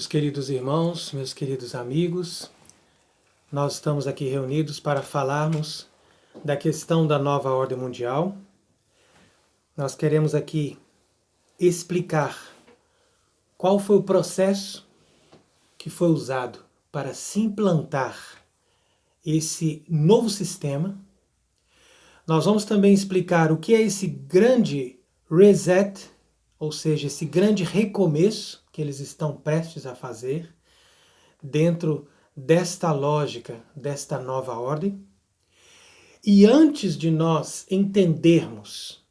queridos irmãos, meus queridos amigos, nós estamos aqui reunidos para falarmos da questão da nova ordem mundial. Nós queremos aqui explicar qual foi o processo que foi usado para se implantar esse novo sistema. Nós vamos também explicar o que é esse grande reset, ou seja, esse grande recomeço que eles estão prestes a fazer dentro desta lógica, desta nova ordem. E antes de nós entendermos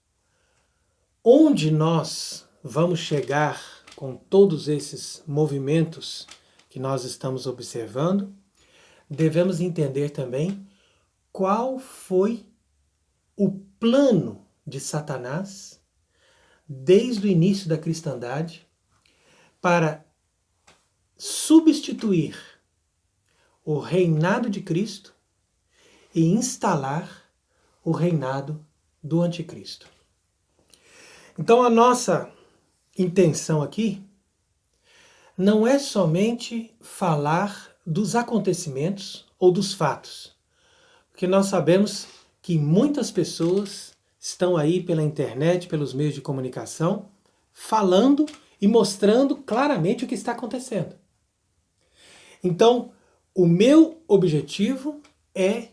onde nós vamos chegar com todos esses movimentos que nós estamos observando, devemos entender também qual foi o plano de Satanás desde o início da cristandade para substituir o reinado de Cristo e instalar o reinado do anticristo. Então a nossa intenção aqui não é somente falar dos acontecimentos ou dos fatos, porque nós sabemos que muitas pessoas estão aí pela internet, pelos meios de comunicação, falando e mostrando claramente o que está acontecendo. Então, o meu objetivo é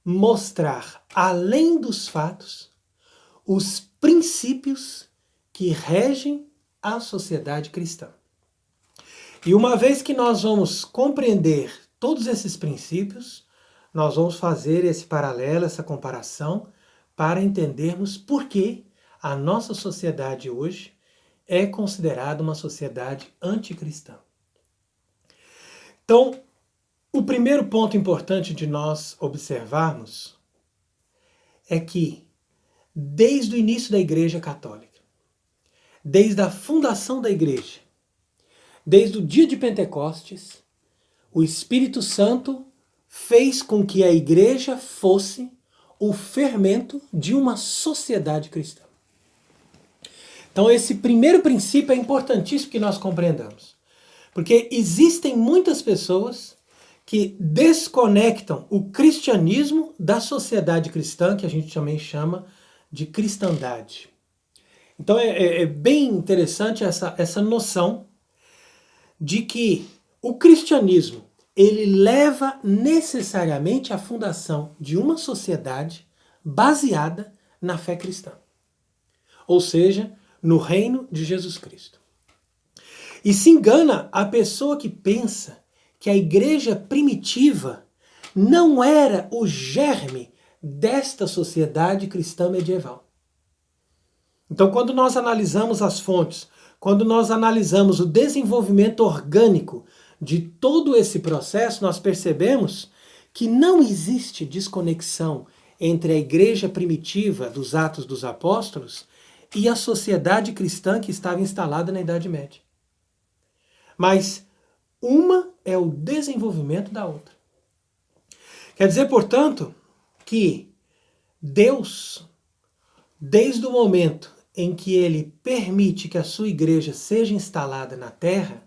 mostrar, além dos fatos, os princípios que regem a sociedade cristã. E uma vez que nós vamos compreender todos esses princípios, nós vamos fazer esse paralelo, essa comparação, para entendermos por que a nossa sociedade hoje é considerada uma sociedade anticristã. Então, o primeiro ponto importante de nós observarmos é que, desde o início da Igreja Católica, desde a fundação da Igreja, desde o dia de Pentecostes, o Espírito Santo fez com que a Igreja fosse o fermento de uma sociedade cristã. Então esse primeiro princípio é importantíssimo que nós compreendamos. Porque existem muitas pessoas que desconectam o cristianismo da sociedade cristã, que a gente também chama de cristandade. Então é bem interessante essa noção de que o cristianismo ele leva necessariamente à fundação de uma sociedade baseada na fé cristã. Ou seja, no reino de Jesus Cristo. E se engana a pessoa que pensa que a igreja primitiva não era o germe desta sociedade cristã medieval. Então, quando nós analisamos as fontes, quando nós analisamos o desenvolvimento orgânico de todo esse processo, nós percebemos que não existe desconexão entre a igreja primitiva dos Atos dos Apóstolos e a sociedade cristã que estava instalada na Idade Média. Mas uma é o desenvolvimento da outra. Quer dizer, portanto, que Deus, desde o momento em que Ele permite que a sua igreja seja instalada na terra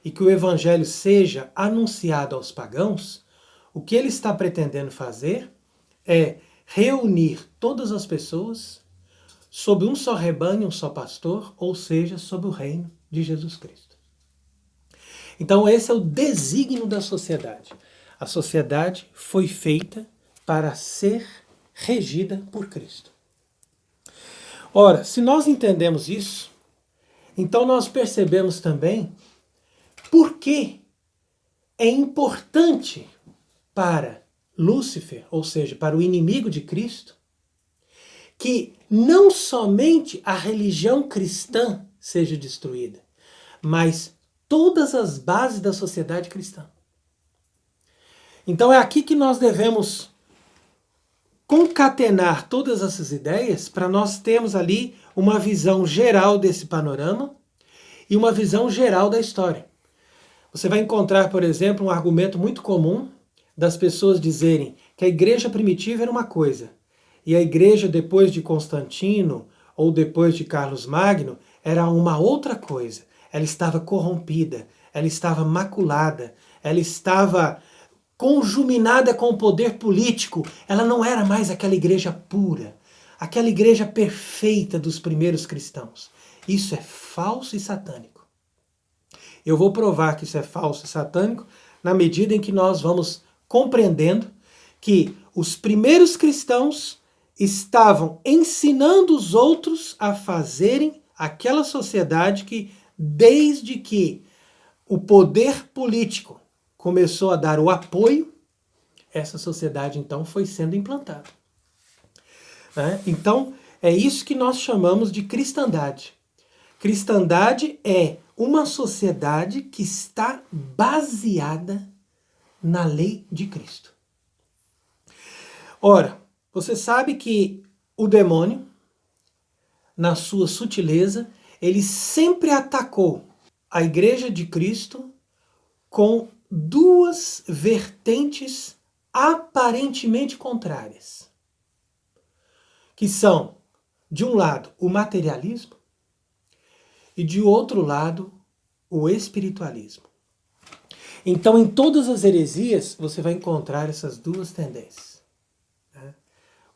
e que o Evangelho seja anunciado aos pagãos, o que Ele está pretendendo fazer é reunir todas as pessoas sob um só rebanho, um só pastor, ou seja, sob o reino de Jesus Cristo. Então esse é o desígnio da sociedade. A sociedade foi feita para ser regida por Cristo. Ora, se nós entendemos isso, então nós percebemos também por que é importante para Lúcifer, ou seja, para o inimigo de Cristo, que não somente a religião cristã seja destruída, mas todas as bases da sociedade cristã. Então é aqui que nós devemos concatenar todas essas ideias para nós termos ali uma visão geral desse panorama e uma visão geral da história. Você vai encontrar, por exemplo, um argumento muito comum das pessoas dizerem que a igreja primitiva era uma coisa e a igreja depois de Constantino ou depois de Carlos Magno era uma outra coisa. Ela estava corrompida, ela estava maculada, ela estava conjuminada com o poder político, ela não era mais aquela igreja pura, aquela igreja perfeita dos primeiros cristãos. Isso é falso e satânico. Eu vou provar que isso é falso e satânico na medida em que nós vamos compreendendo que os primeiros cristãos estavam ensinando os outros a fazerem aquela sociedade que, desde que o poder político começou a dar o apoio, essa sociedade então foi sendo implantada. Então, é isso que nós chamamos de cristandade. Cristandade é uma sociedade que está baseada na lei de Cristo. Ora, você sabe que o demônio, na sua sutileza, ele sempre atacou a Igreja de Cristo com duas vertentes aparentemente contrárias, que são, de um lado, o materialismo e, de outro lado, o espiritualismo. Então, em todas as heresias, você vai encontrar essas duas tendências.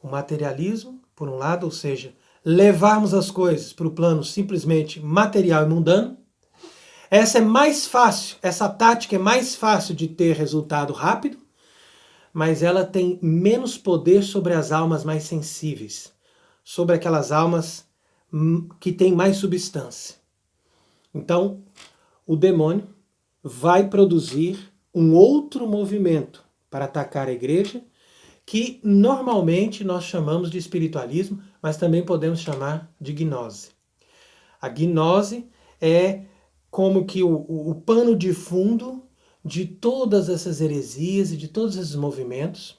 O materialismo, por um lado, ou seja, levarmos as coisas para o plano simplesmente material e mundano. Essa é mais fácil, essa tática é mais fácil de ter resultado rápido, mas ela tem menos poder sobre as almas mais sensíveis, sobre aquelas almas que têm mais substância. Então, o demônio vai produzir um outro movimento para atacar a igreja, que normalmente nós chamamos de espiritualismo, mas também podemos chamar de gnose. A gnose é como que o pano de fundo de todas essas heresias e de todos esses movimentos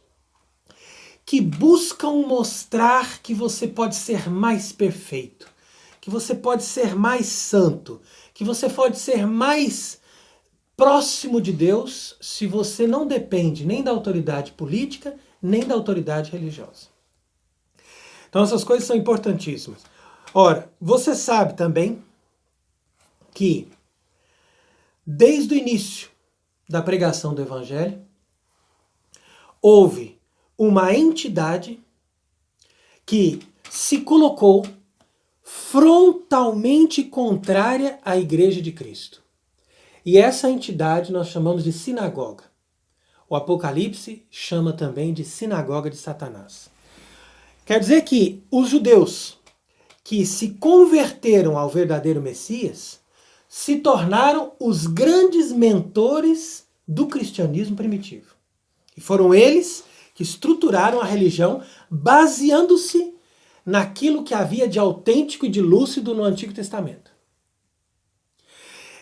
que buscam mostrar que você pode ser mais perfeito, que você pode ser mais santo, que você pode ser mais próximo de Deus se você não depende nem da autoridade política, nem da autoridade religiosa. Então essas coisas são importantíssimas. Ora, você sabe também que desde o início da pregação do Evangelho, houve uma entidade que se colocou frontalmente contrária à Igreja de Cristo. E essa entidade nós chamamos de sinagoga. O Apocalipse chama também de sinagoga de Satanás. Quer dizer que os judeus que se converteram ao verdadeiro Messias se tornaram os grandes mentores do cristianismo primitivo. E foram eles que estruturaram a religião baseando-se naquilo que havia de autêntico e de lúcido no Antigo Testamento.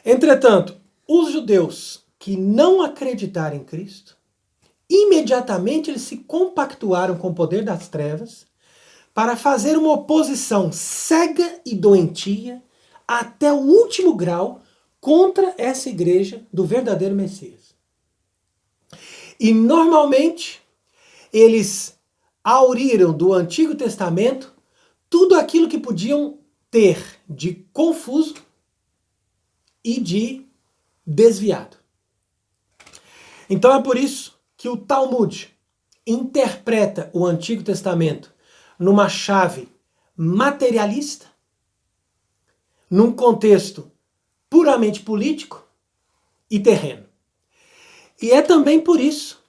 Entretanto, os judeus que não acreditaram em Cristo, imediatamente eles se compactuaram com o poder das trevas para fazer uma oposição cega e doentia até o último grau contra essa igreja do verdadeiro Messias. E normalmente eles auriram do Antigo Testamento tudo aquilo que podiam ter de confuso e de desviado. Então é por isso que o Talmud interpreta o Antigo Testamento numa chave materialista, num contexto puramente político e terreno. E é também por isso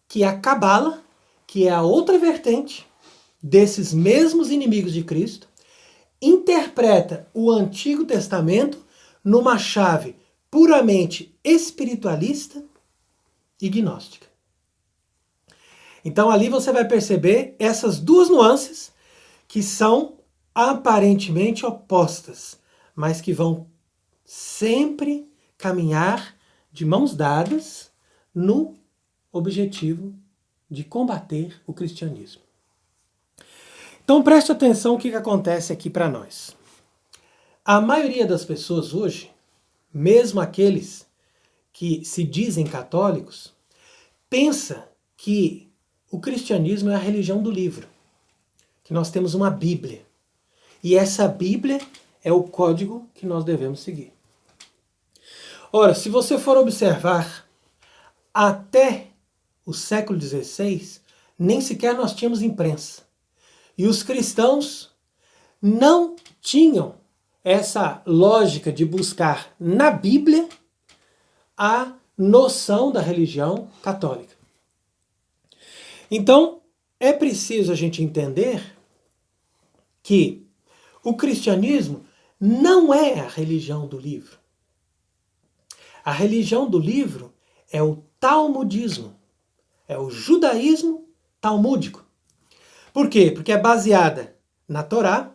que a Cabala, que é a outra vertente desses mesmos inimigos de Cristo, interpreta o Antigo Testamento numa chave puramente espiritualista e gnóstica. Então ali você vai perceber essas duas nuances que são aparentemente opostas, mas que vão sempre caminhar de mãos dadas no objetivo de combater o cristianismo. Então preste atenção o que acontece aqui para nós. A maioria das pessoas hoje, mesmo aqueles que se dizem católicos, pensa que o cristianismo é a religião do livro, que nós temos uma Bíblia. E essa Bíblia é o código que nós devemos seguir. Ora, se você for observar, até o século XVI, nem sequer nós tínhamos imprensa. E os cristãos não tinham essa lógica de buscar na Bíblia a noção da religião católica. Então, é preciso a gente entender que o cristianismo não é a religião do livro. A religião do livro é o talmudismo, é o judaísmo talmúdico. Por quê? Porque é baseada na Torá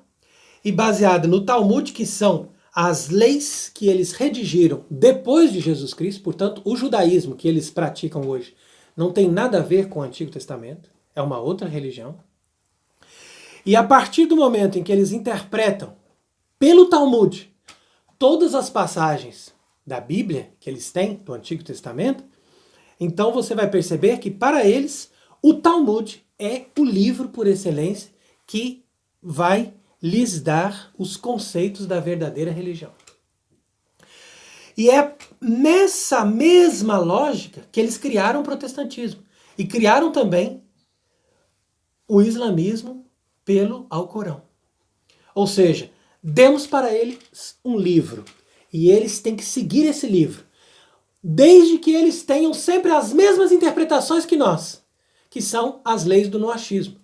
e baseada no Talmud, que são as leis que eles redigiram depois de Jesus Cristo. Portanto, o judaísmo que eles praticam hoje não tem nada a ver com o Antigo Testamento, é uma outra religião. E a partir do momento em que eles interpretam pelo Talmud todas as passagens da Bíblia que eles têm do Antigo Testamento, então você vai perceber que para eles o Talmud é o livro por excelência que vai lhes dar os conceitos da verdadeira religião. E é nessa mesma lógica que eles criaram o protestantismo. E criaram também o islamismo pelo Alcorão. Ou seja, demos para eles um livro. E eles têm que seguir esse livro. Desde que eles tenham sempre as mesmas interpretações que nós, que são as leis do noachismo.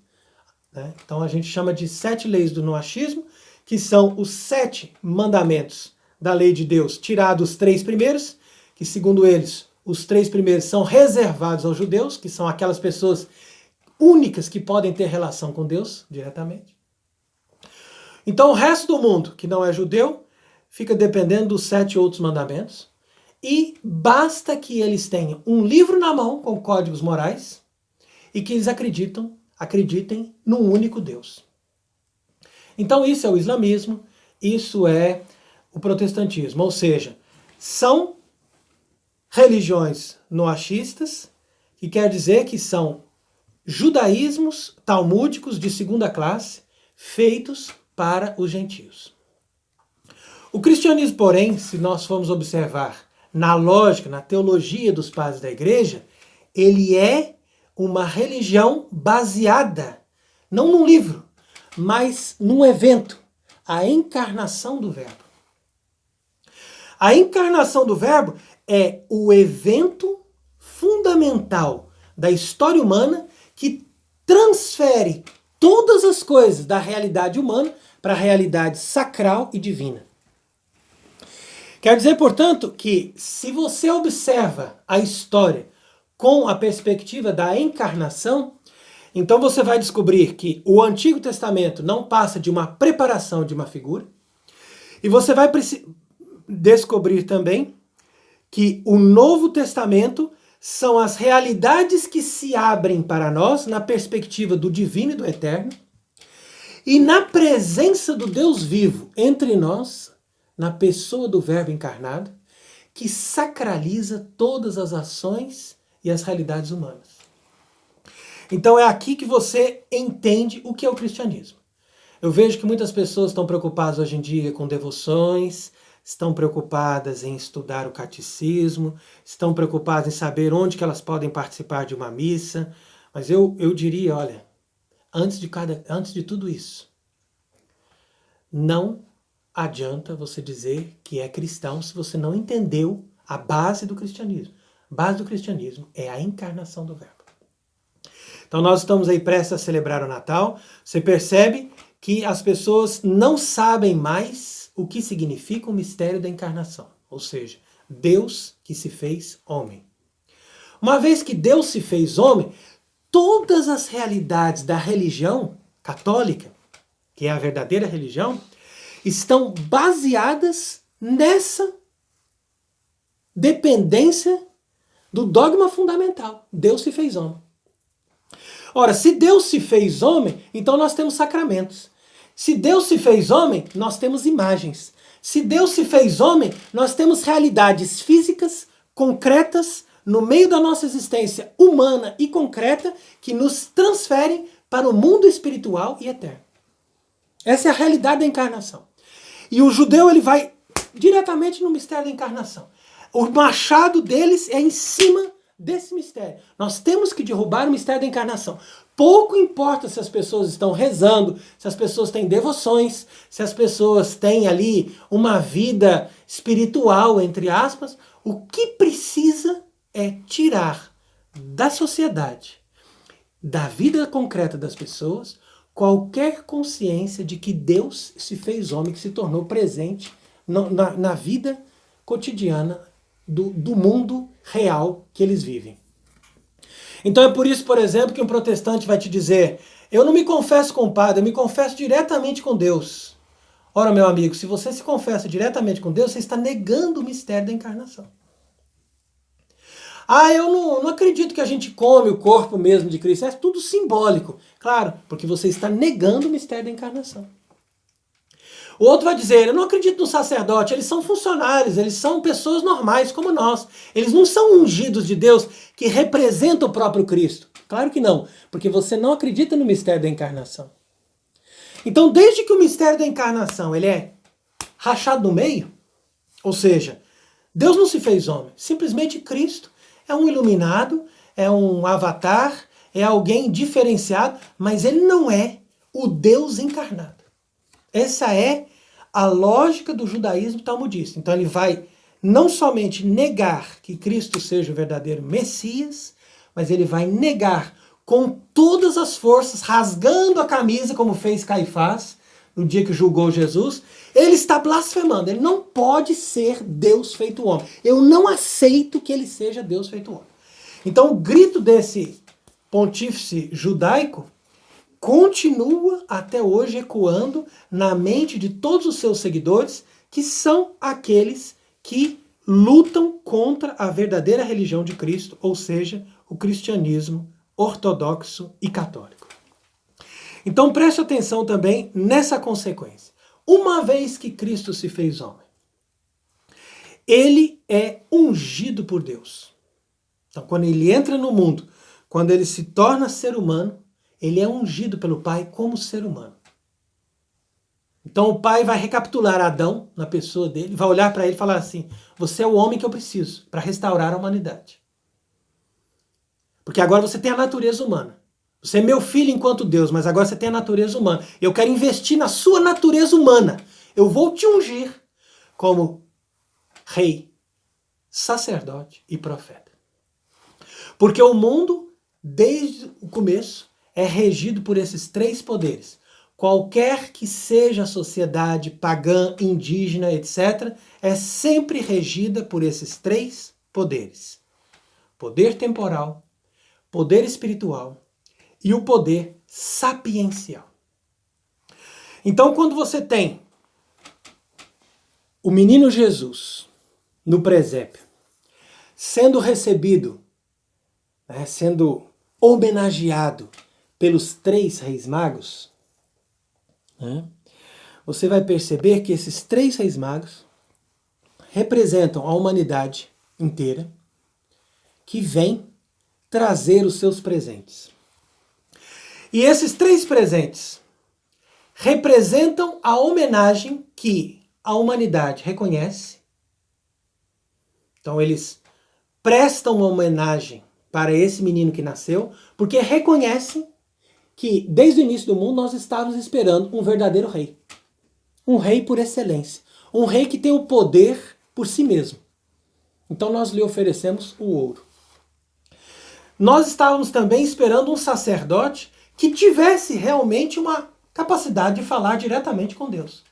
Então a gente chama de 7 leis do noachismo, que são os 7 mandamentos da lei de Deus, tirados os 3 primeiros, que segundo eles, os 3 primeiros são reservados aos judeus, que são aquelas pessoas únicas que podem ter relação com Deus diretamente. Então o resto do mundo, que não é judeu, fica dependendo dos 7 outros mandamentos, e basta que eles tenham um livro na mão com códigos morais e que eles acreditem num único Deus. Então isso é o islamismo, isso é o protestantismo, ou seja, são religiões noachistas, que quer dizer que são judaísmos talmúdicos de segunda classe, feitos para os gentios. O cristianismo, porém, se nós formos observar na lógica, na teologia dos padres da igreja, ele é uma religião baseada, não num livro, mas num evento, a encarnação do Verbo. A encarnação do Verbo é o evento fundamental da história humana que transfere todas as coisas da realidade humana para a realidade sacral e divina. Quer dizer, portanto, que se você observa a história com a perspectiva da encarnação, então você vai descobrir que o Antigo Testamento não passa de uma preparação de uma figura, e você vai descobrir também que o Novo Testamento são as realidades que se abrem para nós na perspectiva do divino e do eterno, e na presença do Deus vivo entre nós, na pessoa do Verbo encarnado, que sacraliza todas as ações e as realidades humanas. Então é aqui que você entende o que é o cristianismo. Eu vejo que muitas pessoas estão preocupadas hoje em dia com devoções, estão preocupadas em estudar o catecismo, estão preocupadas em saber onde que elas podem participar de uma missa, mas eu diria, olha, antes de tudo isso, não adianta você dizer que é cristão se você não entendeu a base do cristianismo. A base do cristianismo é a encarnação do Verbo. Então nós estamos aí prestes a celebrar o Natal. Você percebe que as pessoas não sabem mais o que significa o mistério da encarnação. Ou seja, Deus que se fez homem. Uma vez que Deus se fez homem, todas as realidades da religião católica, que é a verdadeira religião, estão baseadas nessa dependência do dogma fundamental. Deus se fez homem. Ora, se Deus se fez homem, então nós temos sacramentos. Se Deus se fez homem, nós temos imagens. Se Deus se fez homem, nós temos realidades físicas, concretas, no meio da nossa existência humana e concreta, que nos transferem para o mundo espiritual e eterno. Essa é a realidade da encarnação. E o judeu ele vai diretamente no mistério da encarnação. O machado deles é em cima desse mistério. Nós temos que derrubar o mistério da encarnação. Pouco importa se as pessoas estão rezando, se as pessoas têm devoções, se as pessoas têm ali uma vida espiritual, entre aspas. O que precisa é tirar da sociedade, da vida concreta das pessoas, qualquer consciência de que Deus se fez homem, que se tornou presente na vida cotidiana do mundo real que eles vivem. Então é por isso, por exemplo, que um protestante vai te dizer: eu não me confesso com o padre, eu me confesso diretamente com Deus. Ora, meu amigo, se você se confessa diretamente com Deus, você está negando o mistério da encarnação. Ah, eu não acredito que a gente come o corpo mesmo de Cristo. É tudo simbólico. Claro, porque você está negando o mistério da encarnação. O outro vai dizer: eu não acredito no sacerdote, eles são funcionários, eles são pessoas normais como nós. Eles não são ungidos de Deus que representam o próprio Cristo. Claro que não, porque você não acredita no mistério da encarnação. Então, desde que o mistério da encarnação ele é rachado no meio, ou seja, Deus não se fez homem, simplesmente Cristo é um iluminado, é um avatar, é alguém diferenciado, mas ele não é o Deus encarnado. Essa é a lógica do judaísmo talmudista. Então ele vai não somente negar que Cristo seja o verdadeiro Messias, mas ele vai negar com todas as forças, rasgando a camisa, como fez Caifás no dia que julgou Jesus. Ele está blasfemando, ele não pode ser Deus feito homem. Eu não aceito que ele seja Deus feito homem. Então o grito desse pontífice judaico continua até hoje ecoando na mente de todos os seus seguidores, que são aqueles que lutam contra a verdadeira religião de Cristo, ou seja, o cristianismo ortodoxo e católico. Então preste atenção também nessa consequência. Uma vez que Cristo se fez homem, ele é ungido por Deus. Então quando ele entra no mundo, quando ele se torna ser humano, ele é ungido pelo Pai como ser humano. Então o Pai vai recapitular Adão na pessoa dele, vai olhar para ele e falar assim: você é o homem que eu preciso para restaurar a humanidade. Porque agora você tem a natureza humana. Você é meu filho enquanto Deus, mas agora você tem a natureza humana. Eu quero investir na sua natureza humana. Eu vou te ungir como rei, sacerdote e profeta. Porque o mundo, desde o começo, é regido por esses três poderes. Qualquer que seja a sociedade pagã, indígena, etc., é sempre regida por esses três poderes: poder temporal, poder espiritual e o poder sapiencial. Então, quando você tem o menino Jesus no presépio, sendo recebido, sendo homenageado pelos três reis magos, você vai perceber que esses três reis magos representam a humanidade inteira que vem trazer os seus presentes. E esses três presentes representam a homenagem que a humanidade reconhece. Então eles prestam uma homenagem para esse menino que nasceu, porque reconhecem que desde o início do mundo nós estávamos esperando um verdadeiro rei. Um rei por excelência. Um rei que tem o poder por si mesmo. Então nós lhe oferecemos o ouro. Nós estávamos também esperando um sacerdote que tivesse realmente uma capacidade de falar diretamente com Deus.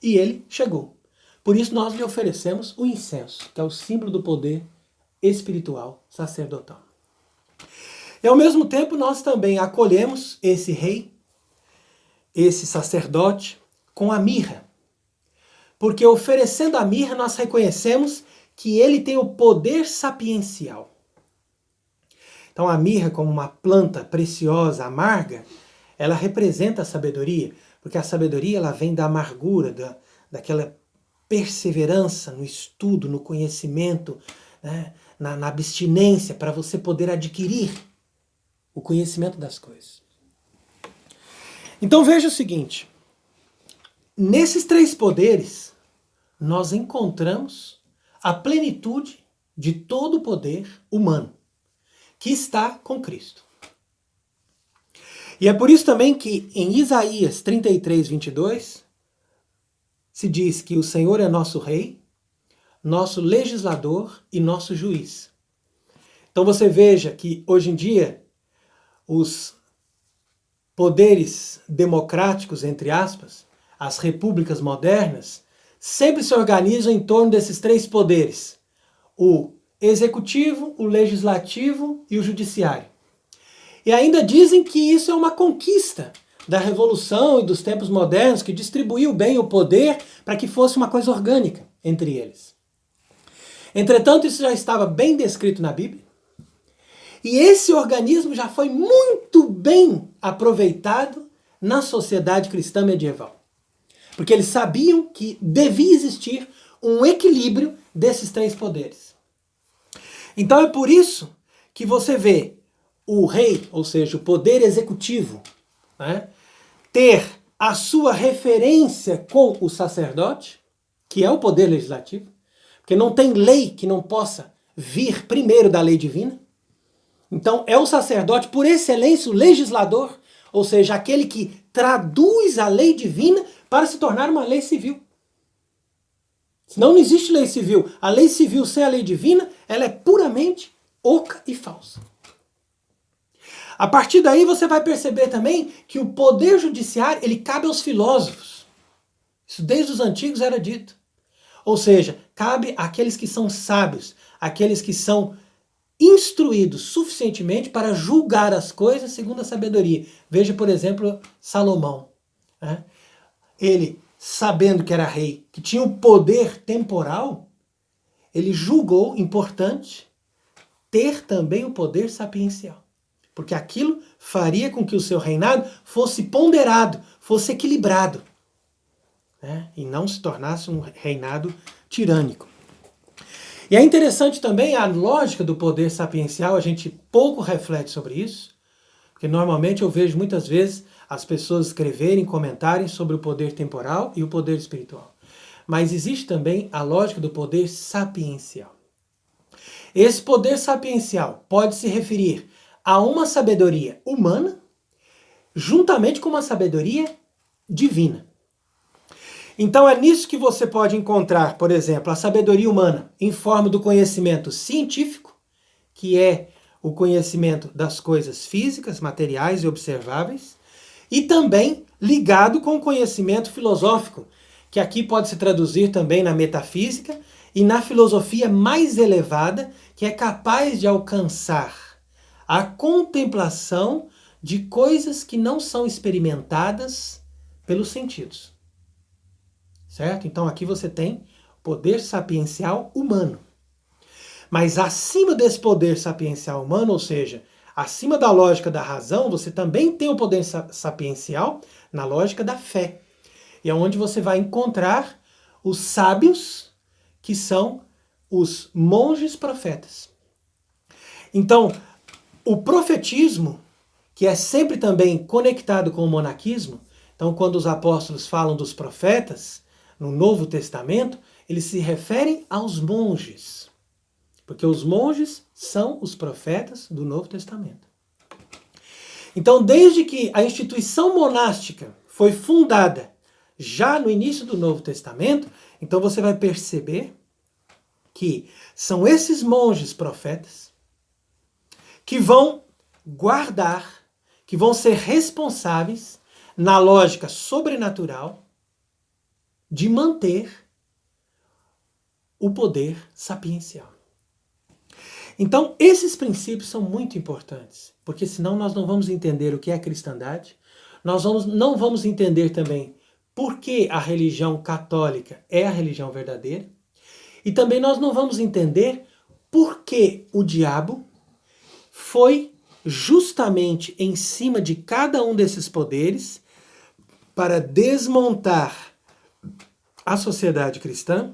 E ele chegou. Por isso nós lhe oferecemos o incenso, que é o símbolo do poder espiritual sacerdotal. E ao mesmo tempo nós também acolhemos esse rei, esse sacerdote, com a mirra. Porque oferecendo a mirra nós reconhecemos que ele tem o poder sapiencial. Então a mirra, como uma planta preciosa, amarga, ela representa a sabedoria, porque a sabedoria ela vem da amargura, daquela perseverança no estudo, no conhecimento, né, na abstinência, para você poder adquirir o conhecimento das coisas. Então veja o seguinte, nesses três poderes nós encontramos a plenitude de todo o poder humano, que está com Cristo. E é por isso também que em Isaías 33, 22, se diz que o Senhor é nosso rei, nosso legislador e nosso juiz. Então você veja que hoje em dia os poderes democráticos, entre aspas, as repúblicas modernas, sempre se organizam em torno desses três poderes: o executivo, o legislativo e o judiciário. E ainda dizem que isso é uma conquista da Revolução e dos tempos modernos, que distribuiu bem o poder para que fosse uma coisa orgânica entre eles. Entretanto, isso já estava bem descrito na Bíblia, e esse organismo já foi muito bem aproveitado na sociedade cristã medieval. Porque eles sabiam que devia existir um equilíbrio desses três poderes. Então é por isso que você vê o rei, ou seja, o poder executivo, né, ter a sua referência com o sacerdote, que é o poder legislativo, porque não tem lei que não possa vir primeiro da lei divina. Então é o sacerdote, por excelência, o legislador, ou seja, aquele que traduz a lei divina para se tornar uma lei civil. Senão não existe lei civil. A lei civil sem a lei divina, ela é puramente oca e falsa. A partir daí você vai perceber também que o poder judiciário, ele cabe aos filósofos. Isso desde os antigos era dito. Ou seja, cabe àqueles que são sábios, àqueles que são instruídos suficientemente para julgar as coisas segundo a sabedoria. Veja, por exemplo, Salomão. Né? Ele, sabendo que era rei, que tinha o poder temporal, ele julgou importante ter também o poder sapiencial. Porque aquilo faria com que o seu reinado fosse ponderado, fosse equilibrado, né? E não se tornasse um reinado tirânico. E é interessante também a lógica do poder sapiencial, a gente pouco reflete sobre isso, porque normalmente eu vejo muitas vezes as pessoas escreverem, comentarem sobre o poder temporal e o poder espiritual. Mas existe também a lógica do poder sapiencial. Esse poder sapiencial pode se referir a uma sabedoria humana, juntamente com uma sabedoria divina. Então é nisso que você pode encontrar, por exemplo, a sabedoria humana em forma do conhecimento científico, que é o conhecimento das coisas físicas, materiais e observáveis, e também ligado com o conhecimento filosófico, que aqui pode se traduzir também na metafísica e na filosofia mais elevada, que é capaz de alcançar a contemplação de coisas que não são experimentadas pelos sentidos. Certo? Então aqui você tem poder sapiencial humano. Mas acima desse poder sapiencial humano, ou seja, acima da lógica da razão, você também tem o poder sapiencial na lógica da fé. E é onde você vai encontrar os sábios, que são os monges profetas. Então, o profetismo, que é sempre também conectado com o monaquismo, então quando os apóstolos falam dos profetas, no Novo Testamento, eles se referem aos monges, porque os monges são os profetas do Novo Testamento. Então, desde que a instituição monástica foi fundada já no início do Novo Testamento, então você vai perceber que são esses monges profetas que vão guardar, que vão ser responsáveis na lógica sobrenatural de manter o poder sapiencial. Então, esses princípios são muito importantes, porque senão nós não vamos entender o que é a cristandade, não vamos entender também por que a religião católica é a religião verdadeira, e também nós não vamos entender por que o diabo foi justamente em cima de cada um desses poderes para desmontar a sociedade cristã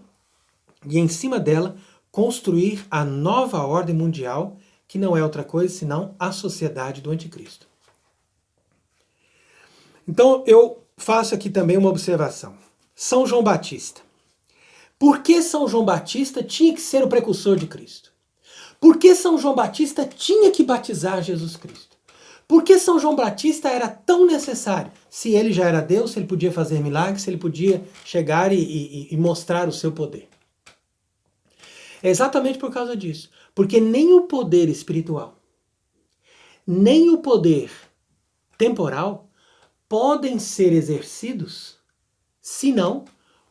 e, em cima dela, construir a nova ordem mundial, que não é outra coisa senão a sociedade do anticristo. Então eu faço aqui também uma observação. São João Batista, Por que São João Batista tinha que ser o precursor de Cristo? Por que São João Batista tinha que batizar Jesus Cristo? Por que São João Batista era tão necessário? Se ele já era Deus, se ele podia fazer milagres, se ele podia chegar e mostrar o seu poder. É exatamente por causa disso. Porque nem o poder espiritual, nem o poder temporal podem ser exercidos senão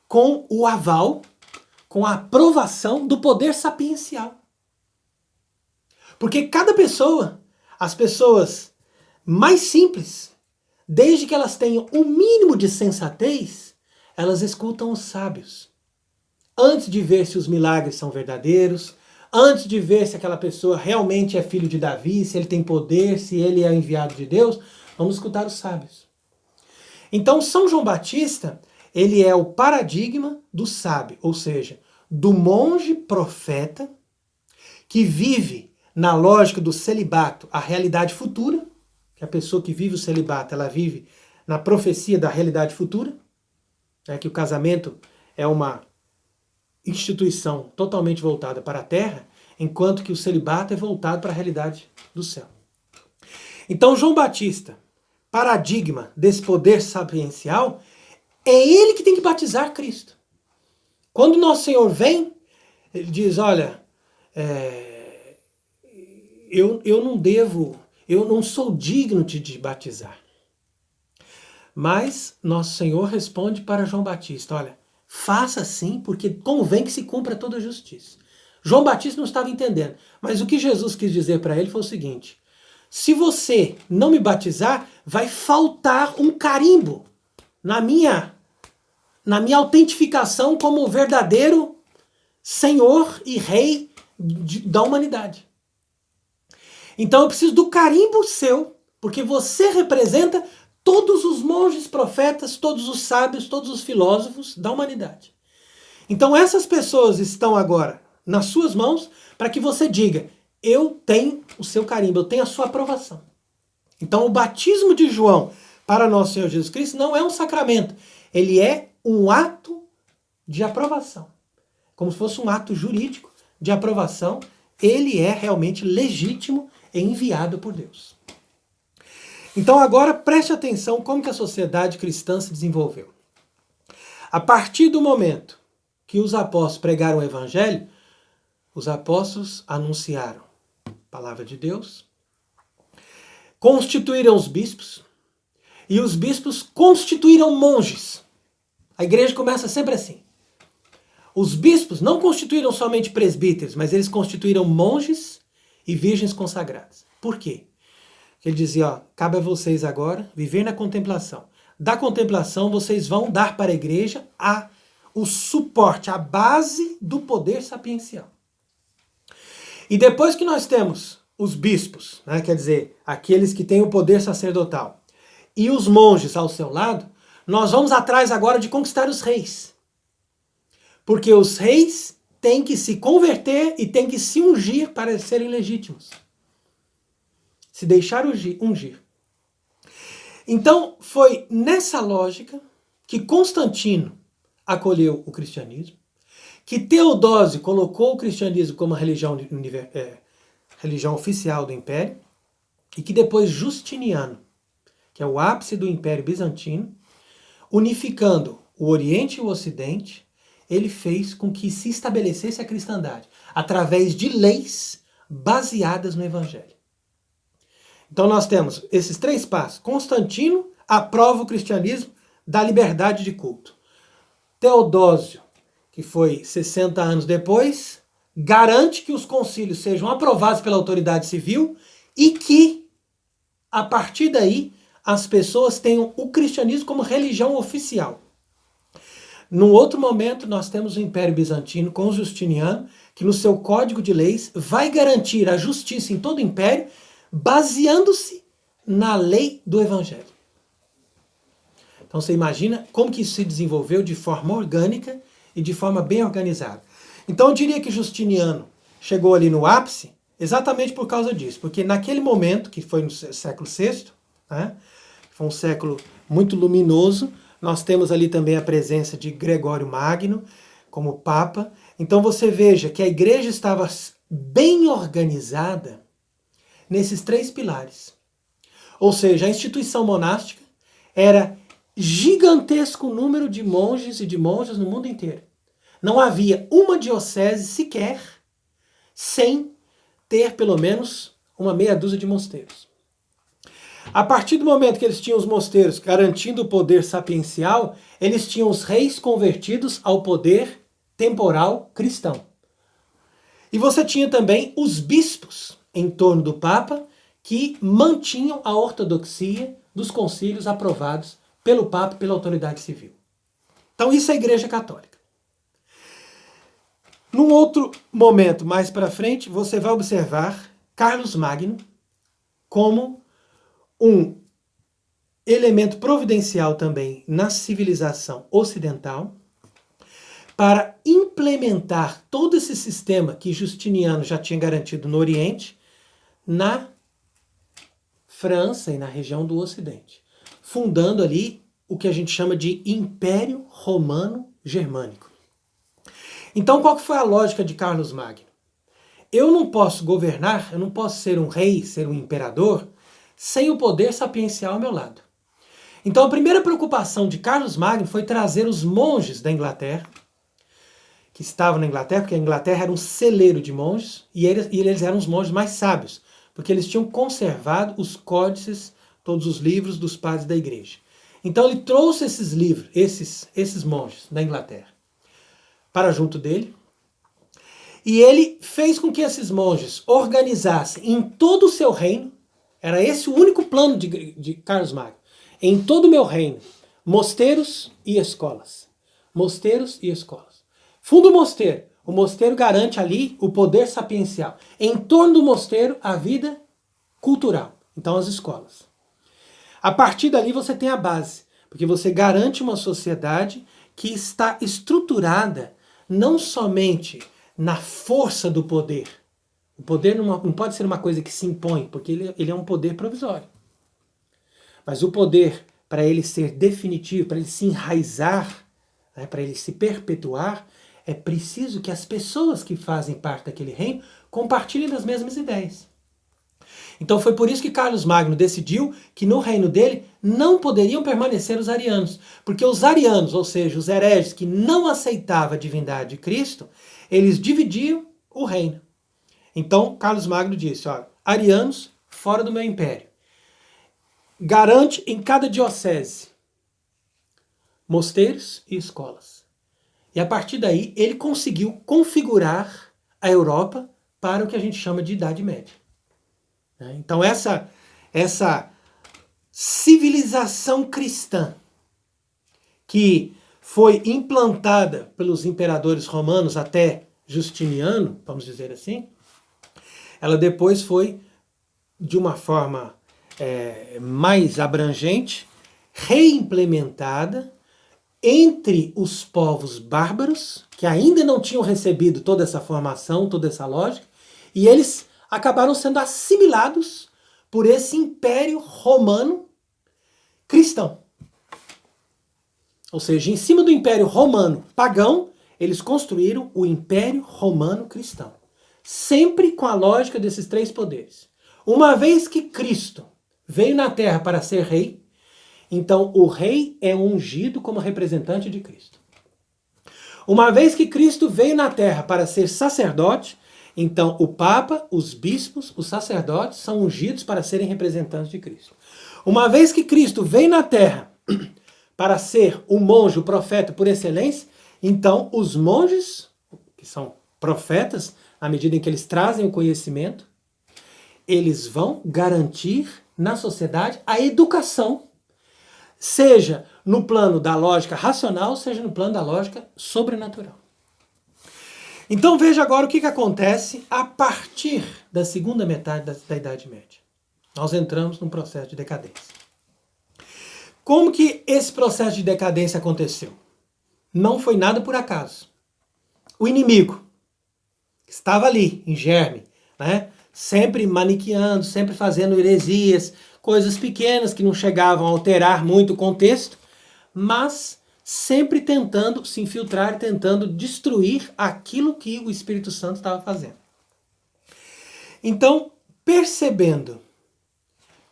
com o aval, com a aprovação do poder sapiencial. Porque cada pessoa, as pessoas mais simples, desde que elas tenham o mínimo de sensatez, elas escutam os sábios. Antes de ver se os milagres são verdadeiros, antes de ver se aquela pessoa realmente é filho de Davi, se ele tem poder, se ele é enviado de Deus, vamos escutar os sábios. Então, São João Batista, ele é o paradigma do sábio, ou seja, do monge profeta que vive na lógica do celibato a realidade futura, que a pessoa que vive o celibato, ela vive na profecia da realidade futura, que o casamento é uma instituição totalmente voltada para a terra, enquanto que o celibato é voltado para a realidade do céu. Então, João Batista, paradigma desse poder sapiencial, é ele que tem que batizar Cristo. Quando Nosso Senhor vem, ele diz, olha, eu não sou digno de te batizar. Mas Nosso Senhor responde para João Batista, olha, faça assim, porque convém que se cumpra toda a justiça. João Batista não estava entendendo, mas o que Jesus quis dizer para ele foi o seguinte, se você não me batizar, vai faltar um carimbo na minha autentificação como verdadeiro Senhor e Rei da humanidade. Então eu preciso do carimbo seu, porque você representa todos os monges profetas, todos os sábios, todos os filósofos da humanidade. Então essas pessoas estão agora nas suas mãos para que você diga, eu tenho o seu carimbo, eu tenho a sua aprovação. Então o batismo de João para nosso Senhor Jesus Cristo não é um sacramento, ele é um ato de aprovação. Como se fosse um ato jurídico de aprovação, ele é realmente legítimo e enviado por Deus. Então agora preste atenção como que a sociedade cristã se desenvolveu. A partir do momento que os apóstolos pregaram o evangelho, os apóstolos anunciaram a palavra de Deus, constituíram os bispos, e os bispos constituíram monges. A igreja começa sempre assim. Os bispos não constituíram somente presbíteros, mas eles constituíram monges e virgens consagradas. Por quê? Ele dizia, cabe a vocês agora viver na contemplação. Da contemplação vocês vão dar para a igreja o suporte, a base do poder sapiencial. E depois que nós temos os bispos, quer dizer, aqueles que têm o poder sacerdotal, e os monges ao seu lado, nós vamos atrás agora de conquistar os reis. Porque os reis têm que se converter e têm que se ungir para serem legítimos. Se deixar ungir. Então, foi nessa lógica que Constantino acolheu o cristianismo, que Teodósio colocou o cristianismo como a religião oficial do império, e que depois Justiniano, que é o ápice do Império Bizantino, unificando o Oriente e o Ocidente, ele fez com que se estabelecesse a cristandade, através de leis baseadas no Evangelho. Então nós temos esses três passos. Constantino aprova o cristianismo da liberdade de culto. Teodósio, que foi 60 anos depois, garante que os concílios sejam aprovados pela autoridade civil e que, a partir daí, as pessoas tenham o cristianismo como religião oficial. Num outro momento, nós temos o Império Bizantino com Justiniano, que no seu código de leis vai garantir a justiça em todo o império, baseando-se na lei do Evangelho. Então você imagina como que isso se desenvolveu de forma orgânica e de forma bem organizada. Então eu diria que Justiniano chegou ali no ápice exatamente por causa disso, porque naquele momento, que foi no século VI, foi um século muito luminoso, nós temos ali também a presença de Gregório Magno, como Papa. Então você veja que a igreja estava bem organizada nesses 3 pilares. Ou seja, a instituição monástica era gigantesco número de monges e de monjas no mundo inteiro. Não havia uma diocese sequer sem ter pelo menos uma meia dúzia de mosteiros. A partir do momento que eles tinham os mosteiros garantindo o poder sapiencial, eles tinham os reis convertidos ao poder temporal cristão. E você tinha também os bispos em torno do Papa, que mantinham a ortodoxia dos concílios aprovados pelo Papa e pela autoridade civil. Então isso é a Igreja Católica. Num outro momento, mais para frente, você vai observar Carlos Magno como um elemento providencial também na civilização ocidental para implementar todo esse sistema que Justiniano já tinha garantido no Oriente, na França e na região do Ocidente, fundando ali o que a gente chama de Império Romano Germânico. Então, qual que foi a lógica de Carlos Magno? Eu não posso governar, eu não posso ser um rei, ser um imperador, sem o poder sapiencial ao meu lado. Então, a primeira preocupação de Carlos Magno foi trazer os monges da Inglaterra, que estavam na Inglaterra, porque a Inglaterra era um celeiro de monges, e eles eram os monges mais sábios, porque eles tinham conservado os códices, todos os livros dos padres da igreja. Então ele trouxe esses livros, esses monges da Inglaterra, para junto dele, e ele fez com que esses monges organizassem em todo o seu reino, era esse o único plano de Carlos Magno, em todo o meu reino, mosteiros e escolas. Mosteiros e escolas. Funda o mosteiro garante ali o poder sapiencial. Em torno do mosteiro, a vida cultural, então as escolas. A partir dali você tem a base, porque você garante uma sociedade que está estruturada não somente na força do poder. O poder não pode ser uma coisa que se impõe, porque ele é um poder provisório. Mas o poder, para ele ser definitivo, para ele se enraizar, né, para ele se perpetuar, é preciso que as pessoas que fazem parte daquele reino compartilhem das mesmas ideias. Então foi por isso que Carlos Magno decidiu que no reino dele não poderiam permanecer os arianos, porque os arianos, ou seja, os hereges que não aceitavam a divindade de Cristo, eles dividiam o reino. Então Carlos Magno disse, ó, arianos fora do meu império. Garante em cada diocese mosteiros e escolas. E a partir daí ele conseguiu configurar a Europa para o que a gente chama de Idade Média. Então essa civilização cristã que foi implantada pelos imperadores romanos até Justiniano, vamos dizer assim, ela depois foi, de uma forma mais abrangente, reimplementada entre os povos bárbaros, que ainda não tinham recebido toda essa formação, toda essa lógica, e eles acabaram sendo assimilados por esse império romano cristão. Ou seja, em cima do império romano pagão, eles construíram o império romano cristão. Sempre com a lógica desses 3 poderes. Uma vez que Cristo veio na terra para ser rei, então o rei é ungido como representante de Cristo. Uma vez que Cristo veio na terra para ser sacerdote, então o Papa, os bispos, os sacerdotes são ungidos para serem representantes de Cristo. Uma vez que Cristo veio na terra para ser o monge, o profeta por excelência, então os monges, que são profetas, à medida em que eles trazem o conhecimento, eles vão garantir na sociedade a educação, seja no plano da lógica racional, seja no plano da lógica sobrenatural. Então veja agora o que acontece a partir da segunda metade da Idade Média. Nós entramos num processo de decadência. Como que esse processo de decadência aconteceu? Não foi nada por acaso. O inimigo estava ali, em germe, né? Sempre maniqueando, sempre fazendo heresias, coisas pequenas que não chegavam a alterar muito o contexto, mas sempre tentando se infiltrar, tentando destruir aquilo que o Espírito Santo estava fazendo. Então, percebendo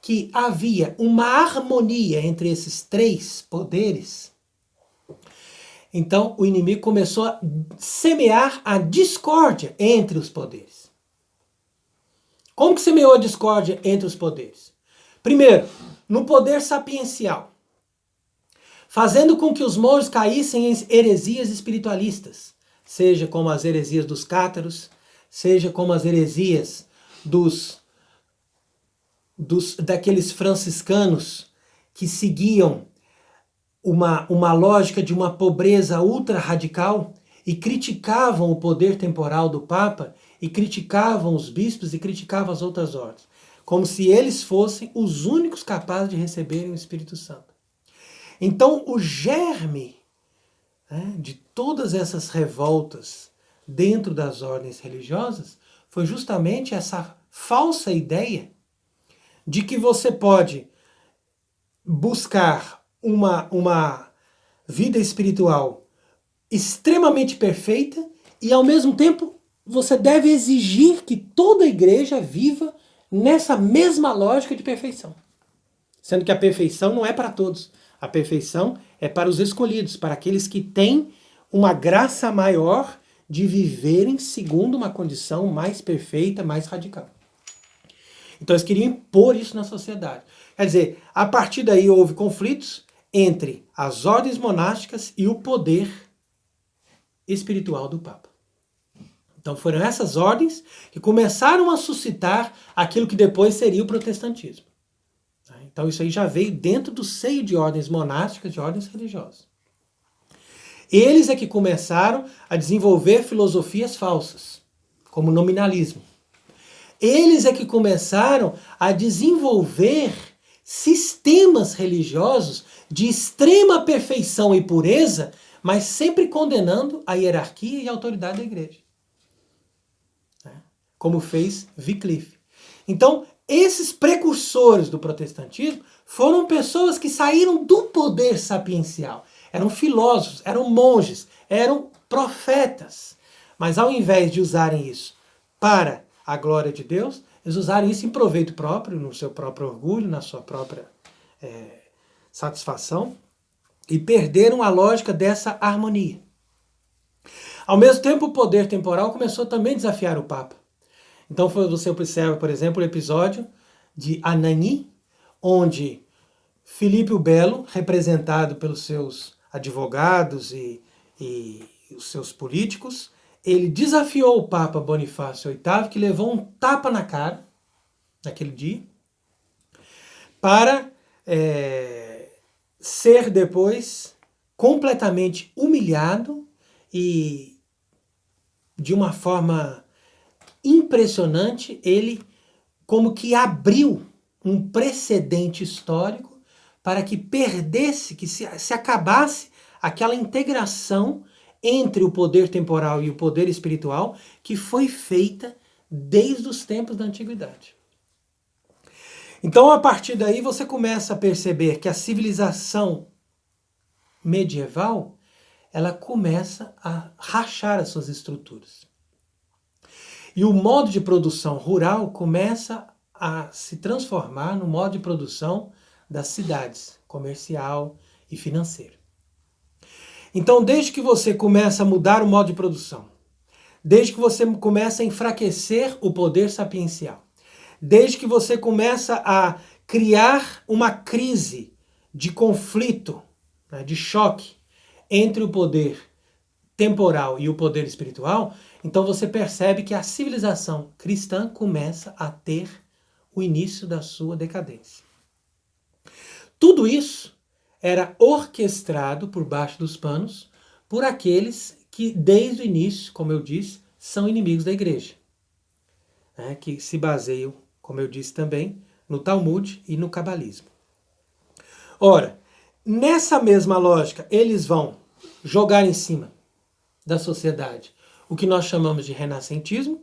que havia uma harmonia entre esses três poderes, então o inimigo começou a semear a discórdia entre os poderes. Como que semeou a discórdia entre os poderes? Primeiro, no poder sapiencial, fazendo com que os monges caíssem em heresias espiritualistas, seja como as heresias dos cátaros, seja como as heresias daqueles franciscanos que seguiam uma lógica de uma pobreza ultra radical e criticavam o poder temporal do Papa e criticavam os bispos e criticavam as outras ordens, como se eles fossem os únicos capazes de receberem o Espírito Santo. Então o germe, né, de todas essas revoltas dentro das ordens religiosas foi justamente essa falsa ideia de que você pode buscar uma vida espiritual extremamente perfeita e, ao mesmo tempo, você deve exigir que toda a igreja viva nessa mesma lógica de perfeição. Sendo que a perfeição não é para todos. A perfeição é para os escolhidos, para aqueles que têm uma graça maior de viverem segundo uma condição mais perfeita, mais radical. Então eles queriam impor isso na sociedade. Quer dizer, a partir daí houve conflitos entre as ordens monásticas e o poder espiritual do Papa. Então foram essas ordens que começaram a suscitar aquilo que depois seria o protestantismo. Então isso aí já veio dentro do seio de ordens monásticas, de ordens religiosas. Eles é que começaram a desenvolver filosofias falsas, como o nominalismo. Eles é que começaram a desenvolver sistemas religiosos de extrema perfeição e pureza, mas sempre condenando a hierarquia e a autoridade da igreja. Como fez Wycliffe. Então, esses precursores do protestantismo foram pessoas que saíram do poder sapiencial. Eram filósofos, eram monges, eram profetas. Mas ao invés de usarem isso para a glória de Deus, eles usaram isso em proveito próprio, no seu próprio orgulho, na sua própria satisfação, e perderam a lógica dessa harmonia. Ao mesmo tempo, o poder temporal começou também a desafiar o Papa. Então você observa, por exemplo, o episódio de Anagni, onde Filipe o Belo, representado pelos seus advogados e os seus políticos, ele desafiou o Papa Bonifácio VIII, que levou um tapa na cara naquele dia, para ser depois completamente humilhado e de uma forma impressionante, ele como que abriu um precedente histórico para que perdesse, que se acabasse aquela integração entre o poder temporal e o poder espiritual que foi feita desde os tempos da antiguidade. Então, a partir daí, você começa a perceber que a civilização medieval, ela começa a rachar as suas estruturas. E o modo de produção rural começa a se transformar no modo de produção das cidades, comercial e financeiro. Então, desde que você começa a mudar o modo de produção, desde que você começa a enfraquecer o poder sapiencial, desde que você começa a criar uma crise de conflito, né, de choque entre o poder temporal e o poder espiritual, então você percebe que a civilização cristã começa a ter o início da sua decadência. Tudo isso era orquestrado por baixo dos panos por aqueles que, desde o início, como eu disse, são inimigos da igreja, né, que se baseiam, como eu disse também, no Talmud e no Cabalismo. Ora, nessa mesma lógica, eles vão jogar em cima da sociedade o que nós chamamos de renascentismo,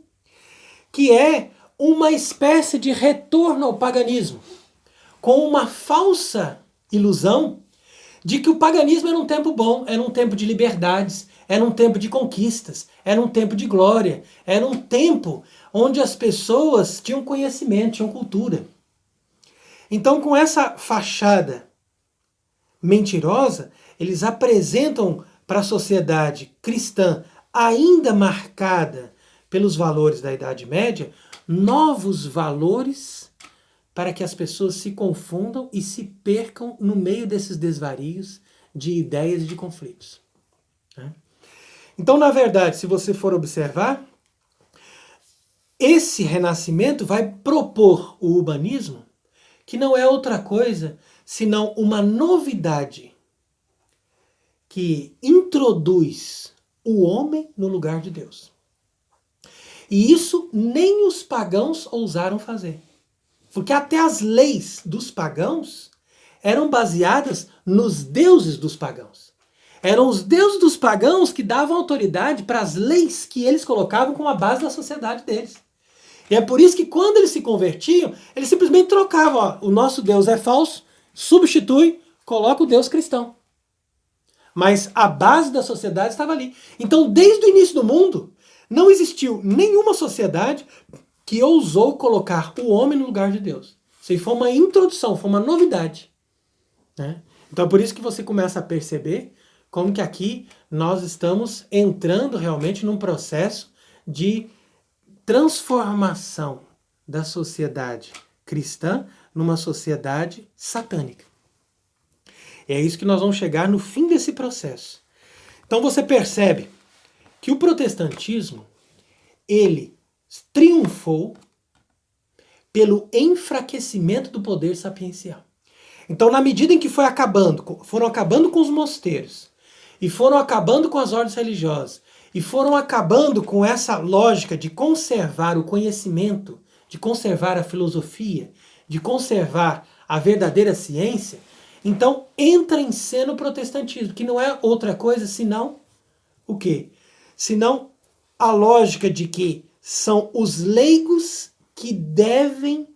que é uma espécie de retorno ao paganismo, com uma falsa ilusão de que o paganismo era um tempo bom, era um tempo de liberdades, era um tempo de conquistas, era um tempo de glória, era um tempo onde as pessoas tinham conhecimento, tinham cultura. Então, com essa fachada mentirosa, eles apresentam para a sociedade cristã, ainda marcada pelos valores da Idade Média, novos valores para que as pessoas se confundam e se percam no meio desses desvarios de ideias e de conflitos. Então, na verdade, se você for observar, esse renascimento vai propor o humanismo, que não é outra coisa senão uma novidade que introduz o homem no lugar de Deus. E isso nem os pagãos ousaram fazer. Porque até as leis dos pagãos eram baseadas nos deuses dos pagãos. Eram os deuses dos pagãos que davam autoridade para as leis que eles colocavam como a base da sociedade deles. E é por isso que quando eles se convertiam, eles simplesmente trocavam. Ó, o nosso Deus é falso, substitui, coloca o Deus cristão. Mas a base da sociedade estava ali. Então, desde o início do mundo, não existiu nenhuma sociedade que ousou colocar o homem no lugar de Deus. Isso aí foi uma introdução, foi uma novidade. Né? Então é por isso que você começa a perceber como que aqui nós estamos entrando realmente num processo de transformação da sociedade cristã numa sociedade satânica. E é isso que nós vamos chegar no fim desse processo. Então você percebe que o protestantismo, ele triunfou pelo enfraquecimento do poder sapiencial. Então, na medida em que foram acabando com os mosteiros, e foram acabando com as ordens religiosas, e foram acabando com essa lógica de conservar o conhecimento, de conservar a filosofia, de conservar a verdadeira ciência, então entra em cena o protestantismo, que não é outra coisa senão o quê? Senão a lógica de que são os leigos que devem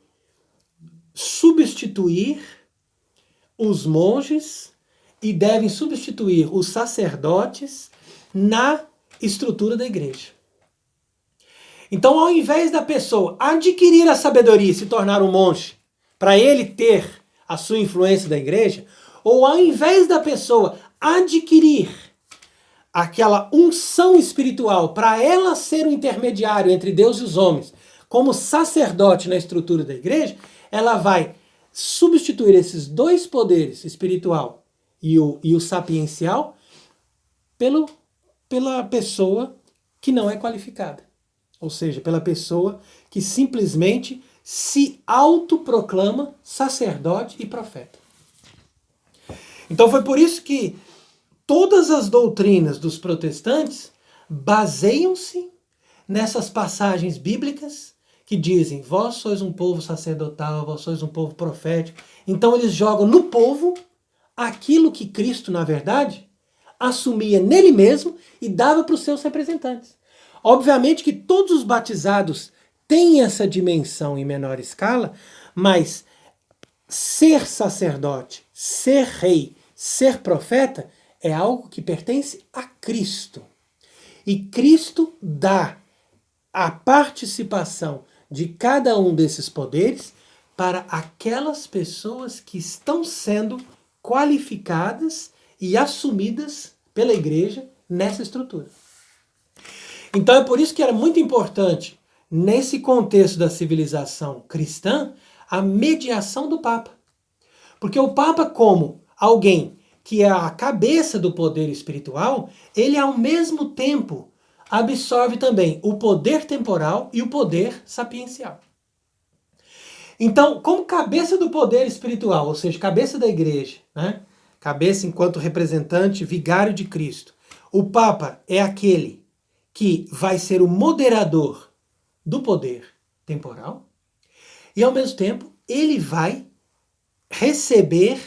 substituir os monges e devem substituir os sacerdotes na estrutura da igreja. Então, ao invés da pessoa adquirir a sabedoria e se tornar um monge, para ele ter a sua influência da igreja, ou ao invés da pessoa adquirir aquela unção espiritual para ela ser o intermediário entre Deus e os homens, como sacerdote na estrutura da igreja, ela vai substituir esses dois poderes, espiritual e o sapiencial, pela pessoa que não é qualificada. Ou seja, pela pessoa que simplesmente se autoproclama sacerdote e profeta. Então foi por isso que todas as doutrinas dos protestantes baseiam-se nessas passagens bíblicas que dizem: vós sois um povo sacerdotal, vós sois um povo profético. Então eles jogam no povo aquilo que Cristo, na verdade, assumia nele mesmo e dava para os seus representantes. Obviamente que todos os batizados têm essa dimensão em menor escala, mas ser sacerdote, ser rei, ser profeta é algo que pertence a Cristo. E Cristo dá a participação de cada um desses poderes para aquelas pessoas que estão sendo qualificadas e assumidas pela igreja nessa estrutura. Então é por isso que era muito importante, nesse contexto da civilização cristã, a mediação do Papa. Porque o Papa, como alguém que é a cabeça do poder espiritual, ele ao mesmo tempo absorve também o poder temporal e o poder sapiencial. Então, como cabeça do poder espiritual, ou seja, cabeça da igreja, né? Cabeça enquanto representante vigário de Cristo, o Papa é aquele que vai ser o moderador do poder temporal e, ao mesmo tempo, ele vai receber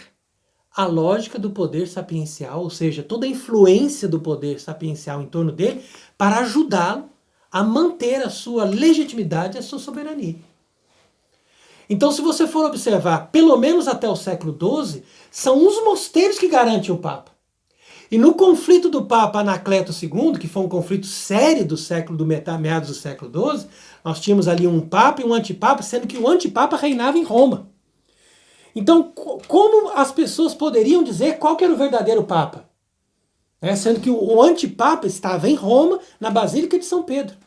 a lógica do poder sapiencial, ou seja, toda a influência do poder sapiencial em torno dele para ajudá-lo a manter a sua legitimidade e a sua soberania. Então, se você for observar, pelo menos até o século XII, são os mosteiros que garantem o Papa. E no conflito do Papa Anacleto II, que foi um conflito sério do meados do século XII, nós tínhamos ali um Papa e um antipapa, sendo que o antipapa reinava em Roma. Então, como as pessoas poderiam dizer qual que era o verdadeiro Papa? Sendo que o antipapa estava em Roma, na Basílica de São Pedro.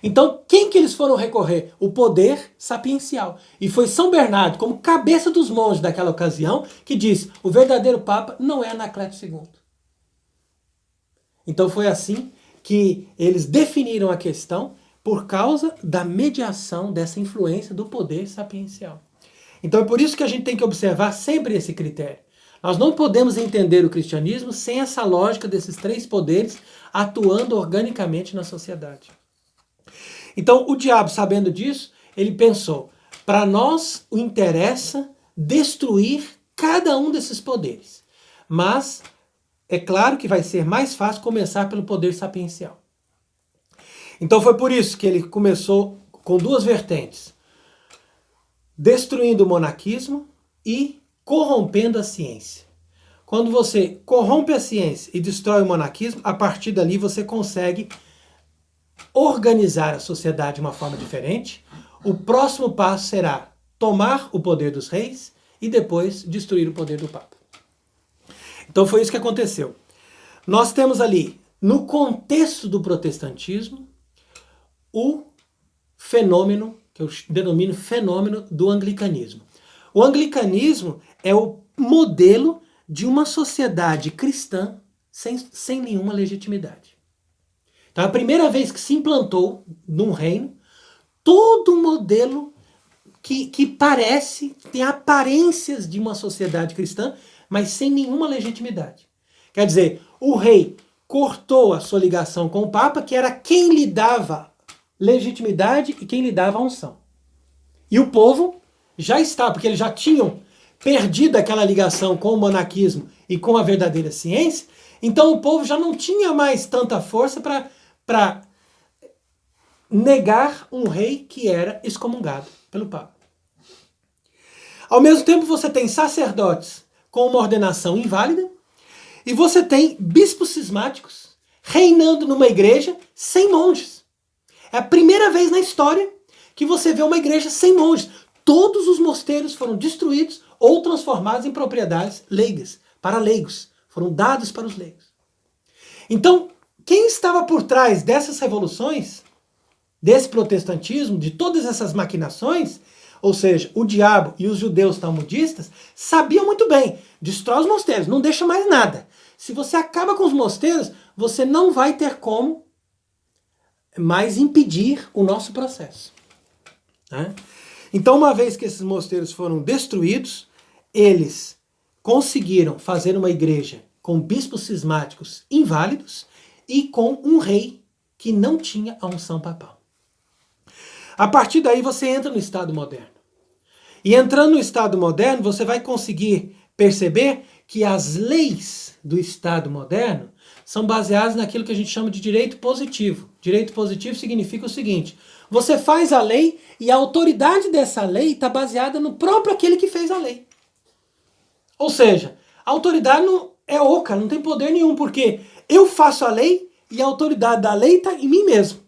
Então, quem que eles foram recorrer? O poder sapiencial. E foi São Bernardo, como cabeça dos monges daquela ocasião, que disse: o verdadeiro Papa não é Anacleto II. Então foi assim que eles definiram a questão por causa da mediação dessa influência do poder sapiencial. Então é por isso que a gente tem que observar sempre esse critério. Nós não podemos entender o cristianismo sem essa lógica desses três poderes atuando organicamente na sociedade. Então o diabo, sabendo disso, ele pensou: para nós o interessa destruir cada um desses poderes. Mas é claro que vai ser mais fácil começar pelo poder sapiencial. Então foi por isso que ele começou com duas vertentes: destruindo o monaquismo e corrompendo a ciência. Quando você corrompe a ciência e destrói o monaquismo, a partir dali você consegue organizar a sociedade de uma forma diferente. O próximo passo será tomar o poder dos reis e depois destruir o poder do Papa. Então foi isso que aconteceu. Nós temos ali, no contexto do protestantismo, o fenômeno, que eu denomino fenômeno do anglicanismo. O anglicanismo é o modelo de uma sociedade cristã sem nenhuma legitimidade. Então, a primeira vez que se implantou num reino, todo um modelo que parece, tem aparências de uma sociedade cristã, mas sem nenhuma legitimidade. Quer dizer, o rei cortou a sua ligação com o Papa, que era quem lhe dava legitimidade e quem lhe dava a unção. E o povo já está, porque eles já tinham perdido aquela ligação com o monarquismo e com a verdadeira ciência, então o povo já não tinha mais tanta força para negar um rei que era excomungado pelo Papa. Ao mesmo tempo, você tem sacerdotes com uma ordenação inválida e você tem bispos cismáticos reinando numa igreja sem monges. É a primeira vez na história que você vê uma igreja sem monges. Todos os mosteiros foram destruídos ou transformados em propriedades leigas, para leigos. Foram dados para os leigos. Então, quem estava por trás dessas revoluções, desse protestantismo, de todas essas maquinações, ou seja, o diabo e os judeus talmudistas, sabiam muito bem: destrói os mosteiros, não deixa mais nada. Se você acaba com os mosteiros, você não vai ter como mais impedir o nosso processo. Então, uma vez que esses mosteiros foram destruídos, eles conseguiram fazer uma igreja com bispos cismáticos inválidos e com um rei que não tinha a unção papal. A partir daí você entra no Estado moderno. E entrando no Estado moderno, você vai conseguir perceber que as leis do Estado moderno são baseadas naquilo que a gente chama de direito positivo. Direito positivo significa o seguinte: você faz a lei e a autoridade dessa lei está baseada no próprio aquele que fez a lei. Ou seja, a autoridade não é oca, não tem poder nenhum, porque eu faço a lei e a autoridade da lei está em mim mesmo.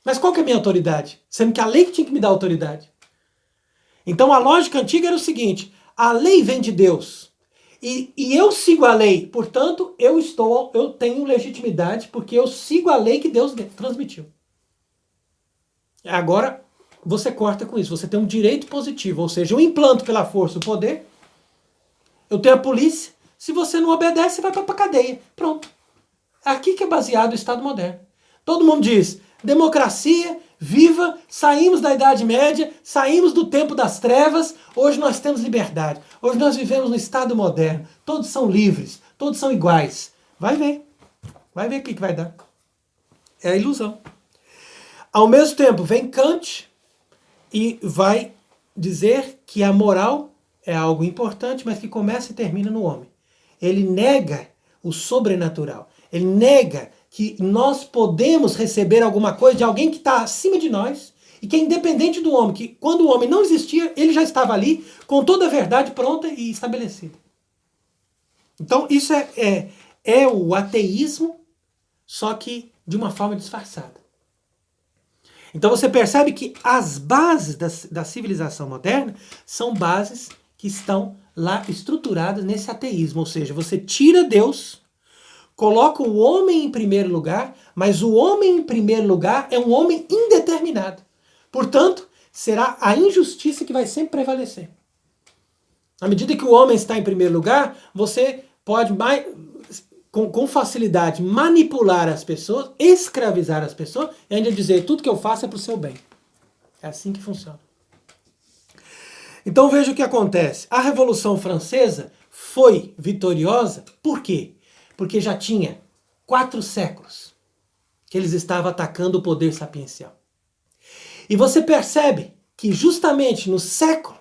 Mas qual que é a minha autoridade? Sendo que a lei que tinha que me dar autoridade. Então a lógica antiga era o seguinte: a lei vem de Deus. E eu sigo a lei, portanto, eu tenho legitimidade porque eu sigo a lei que Deus transmitiu. Agora, você corta com isso. Você tem um direito positivo, ou seja, eu implanto pela força o poder, eu tenho a polícia, se você não obedece, você vai para a cadeia. Pronto. Aqui que é baseado o Estado moderno. Todo mundo diz: democracia, viva, saímos da Idade Média, saímos do tempo das trevas, hoje nós temos liberdade. Hoje nós vivemos no Estado moderno. Todos são livres, todos são iguais. Vai ver o que vai dar. É a ilusão. Ao mesmo tempo, vem Kant e vai dizer que a moral é algo importante, mas que começa e termina no homem. Ele nega o sobrenatural. Ele nega que nós podemos receber alguma coisa de alguém que está acima de nós e que é independente do homem, que quando o homem não existia, ele já estava ali com toda a verdade pronta e estabelecida. Então isso é o ateísmo, só que de uma forma disfarçada. Então você percebe que as bases da civilização moderna são bases que estão lá estruturadas nesse ateísmo, ou seja, você tira Deus, coloca o homem em primeiro lugar, mas o homem em primeiro lugar é um homem indeterminado. Portanto, será a injustiça que vai sempre prevalecer. À medida que o homem está em primeiro lugar, você pode com facilidade manipular as pessoas, escravizar as pessoas, e ainda dizer tudo que eu faço é para o seu bem. É assim que funciona. Então veja o que acontece. A Revolução Francesa foi vitoriosa, por quê? Porque já tinha 4 séculos que eles estavam atacando o poder sapiencial. E você percebe que justamente no século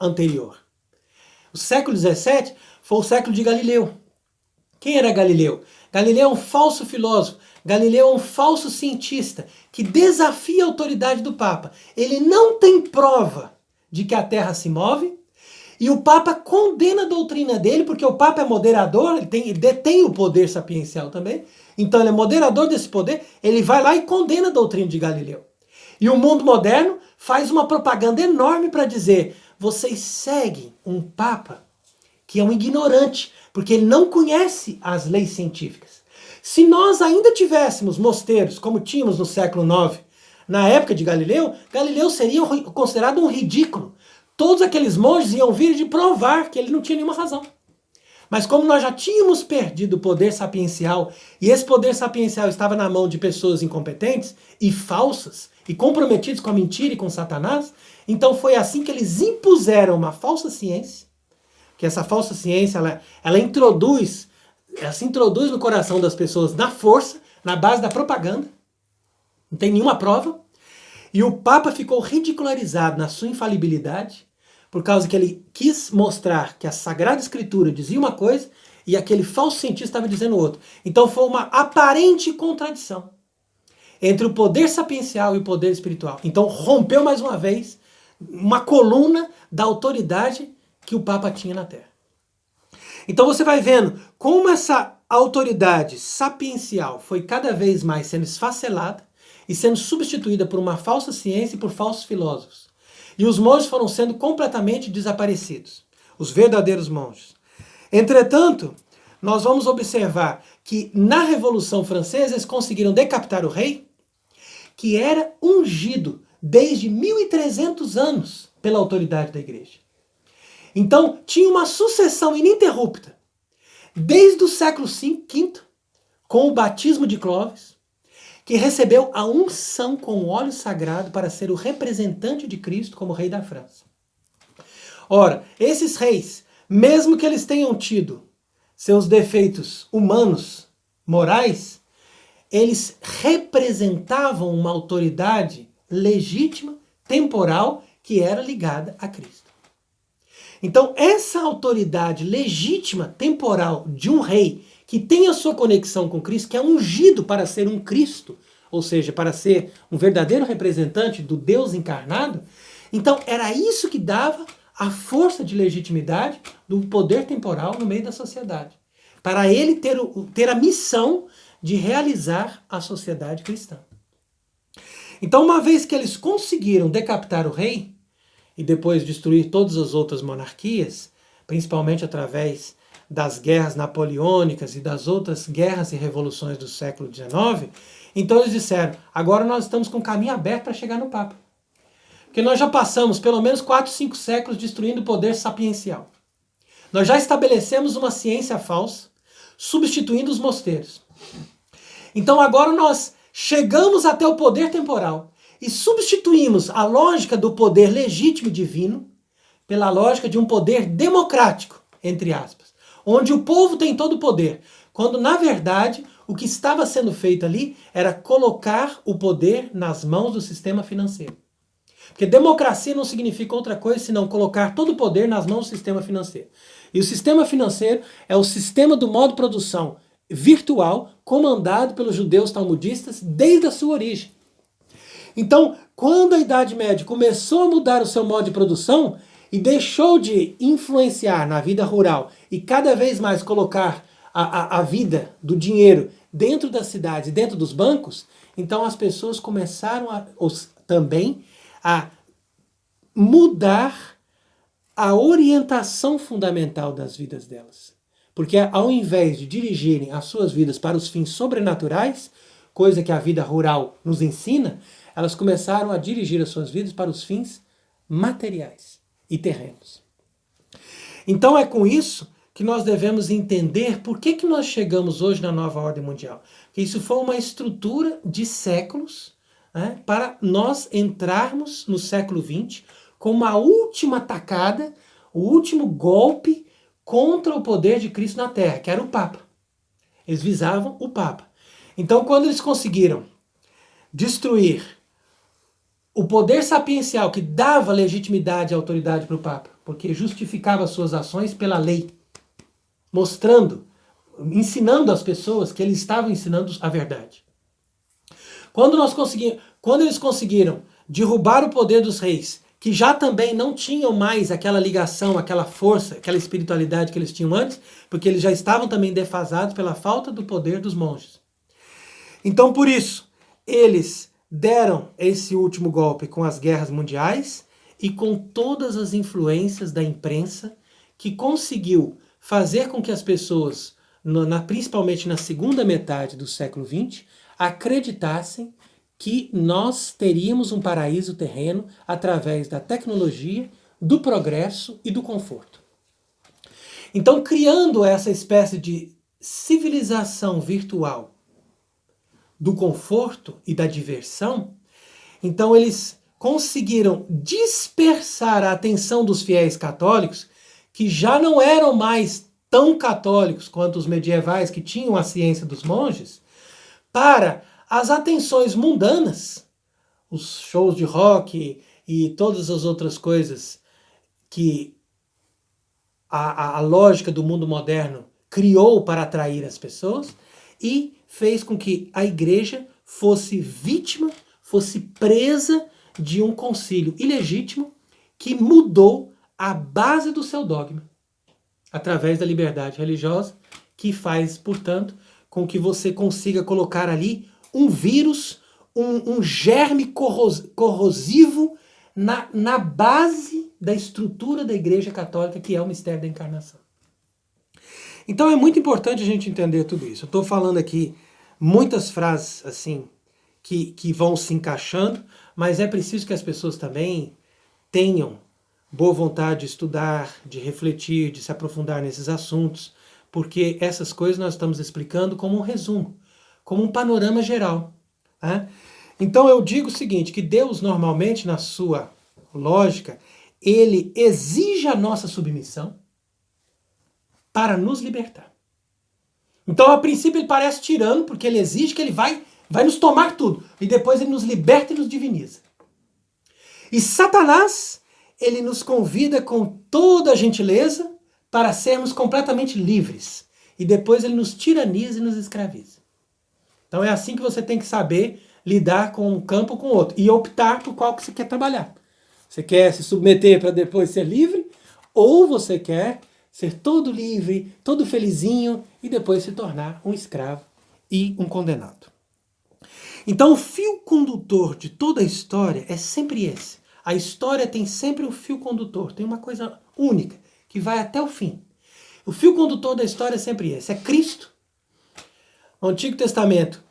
anterior, o século XVII foi o século de Galileu. Quem era Galileu? Galileu é um falso filósofo, Galileu é um falso cientista que desafia a autoridade do Papa. Ele não tem prova de que a Terra se move e o Papa condena a doutrina dele, porque o Papa é moderador, ele detém o poder sapiencial também, então ele é moderador desse poder, ele vai lá e condena a doutrina de Galileu. E o mundo moderno faz uma propaganda enorme para dizer: vocês seguem um Papa que é um ignorante, porque ele não conhece as leis científicas. Se nós ainda tivéssemos mosteiros, como tínhamos no século IX, na época de Galileu, Galileu seria considerado um ridículo. Todos aqueles monges iam vir de provar que ele não tinha nenhuma razão. Mas como nós já tínhamos perdido o poder sapiencial, e esse poder sapiencial estava na mão de pessoas incompetentes e falsas, e comprometidos com a mentira e com Satanás, então foi assim que eles impuseram uma falsa ciência, que essa falsa ciência, ela se introduz no coração das pessoas na força, na base da propaganda, não tem nenhuma prova, e o Papa ficou ridicularizado na sua infalibilidade, por causa que ele quis mostrar que a Sagrada Escritura dizia uma coisa e aquele falso cientista estava dizendo outra. Então foi uma aparente contradição entre o poder sapiencial e o poder espiritual. Então rompeu mais uma vez uma coluna da autoridade que o Papa tinha na Terra. Então você vai vendo como essa autoridade sapiencial foi cada vez mais sendo esfacelada e sendo substituída por uma falsa ciência e por falsos filósofos. E os monges foram sendo completamente desaparecidos, os verdadeiros monges. Entretanto, nós vamos observar que na Revolução Francesa eles conseguiram decapitar o rei, que era ungido desde 1300 anos pela autoridade da igreja. Então tinha uma sucessão ininterrupta, desde o século V, com o batismo de Clovis, que recebeu a unção com o óleo sagrado para ser o representante de Cristo como rei da França. Ora, esses reis, mesmo que eles tenham tido seus defeitos humanos, morais, eles representavam uma autoridade legítima, temporal, que era ligada a Cristo. Então, essa autoridade legítima, temporal de um rei que tem a sua conexão com Cristo, que é ungido para ser um Cristo, ou seja, para ser um verdadeiro representante do Deus encarnado, então era isso que dava a força de legitimidade do poder temporal no meio da sociedade, para ele ter a missão de realizar a sociedade cristã. Então, uma vez que eles conseguiram decapitar o rei, e depois destruir todas as outras monarquias, principalmente através das guerras napoleônicas e das outras guerras e revoluções do século XIX, então eles disseram: agora nós estamos com o caminho aberto para chegar no Papa. Porque nós já passamos pelo menos 4, 5 séculos destruindo o poder sapiencial. Nós já estabelecemos uma ciência falsa, substituindo os mosteiros. Então agora nós chegamos até o poder temporal e substituímos a lógica do poder legítimo e divino pela lógica de um poder democrático, entre aspas, onde o povo tem todo o poder, quando na verdade o que estava sendo feito ali era colocar o poder nas mãos do sistema financeiro. Porque democracia não significa outra coisa senão colocar todo o poder nas mãos do sistema financeiro. E o sistema financeiro é o sistema do modo de produção virtual comandado pelos judeus talmudistas desde a sua origem. Então, Quando a Idade Média começou a mudar o seu modo de produção e deixou de influenciar na vida rural e cada vez mais colocar a vida do dinheiro dentro das cidades, dentro dos bancos, então as pessoas começaram também a mudar a orientação fundamental das vidas delas. Porque ao invés de dirigirem as suas vidas para os fins sobrenaturais, coisa que a vida rural nos ensina, elas começaram a dirigir as suas vidas para os fins materiais e terrenos. Então é com isso que nós devemos entender por que nós chegamos hoje na nova ordem mundial. Porque isso foi uma estrutura de séculos, né, para nós entrarmos no século XX com uma última tacada, o último golpe contra o poder de Cristo na Terra, que era o Papa. Eles visavam o Papa. Então, quando eles conseguiram destruir o poder sapiencial que dava legitimidade e autoridade para o Papa, porque justificava suas ações pela lei, mostrando, ensinando às pessoas que eles estavam ensinando a verdade. Quando eles conseguiram derrubar o poder dos reis, que já também não tinham mais aquela ligação, aquela força, aquela espiritualidade que eles tinham antes, porque eles já estavam também defasados pela falta do poder dos monges. Então, por isso, eles deram esse último golpe com as guerras mundiais e com todas as influências da imprensa, que conseguiu fazer com que as pessoas, principalmente na segunda metade do século XX, acreditassem que nós teríamos um paraíso terreno através da tecnologia, do progresso e do conforto. Então, criando essa espécie de civilização virtual do conforto e da diversão, então eles conseguiram dispersar a atenção dos fiéis católicos, que já não eram mais tão católicos quanto os medievais que tinham a ciência dos monges, para as atenções mundanas, os shows de rock e todas as outras coisas que a lógica do mundo moderno criou para atrair as pessoas, e fez com que a igreja fosse vítima, fosse presa de um concílio ilegítimo que mudou a base do seu dogma através da liberdade religiosa, que faz, portanto, com que você consiga colocar ali um vírus, um germe corrosivo na base da estrutura da Igreja Católica, que é o mistério da encarnação. Então é muito importante a gente entender tudo isso. Eu estou falando aqui muitas frases assim que vão se encaixando, mas é preciso que as pessoas também tenham boa vontade de estudar, de refletir, de se aprofundar nesses assuntos, porque essas coisas nós estamos explicando como um resumo, como um panorama geral. Né? Então eu digo o seguinte, que Deus normalmente, na sua lógica, ele exige a nossa submissão para nos libertar. Então, a princípio, ele parece tirano, porque ele exige que ele vai nos tomar tudo. E depois ele nos liberta e nos diviniza. E Satanás, ele nos convida com toda a gentileza para sermos completamente livres. E depois ele nos tiraniza e nos escraviza. Então é assim que você tem que saber lidar com um campo ou com o outro. E optar por qual que você quer trabalhar. Você quer se submeter para depois ser livre? Ou você quer ser todo livre, todo felizinho e depois se tornar um escravo e um condenado. Então o fio condutor de toda a história é sempre esse. A história tem sempre um fio condutor, tem uma coisa única que vai até o fim. O fio condutor da história é sempre esse, é Cristo. No Antigo Testamento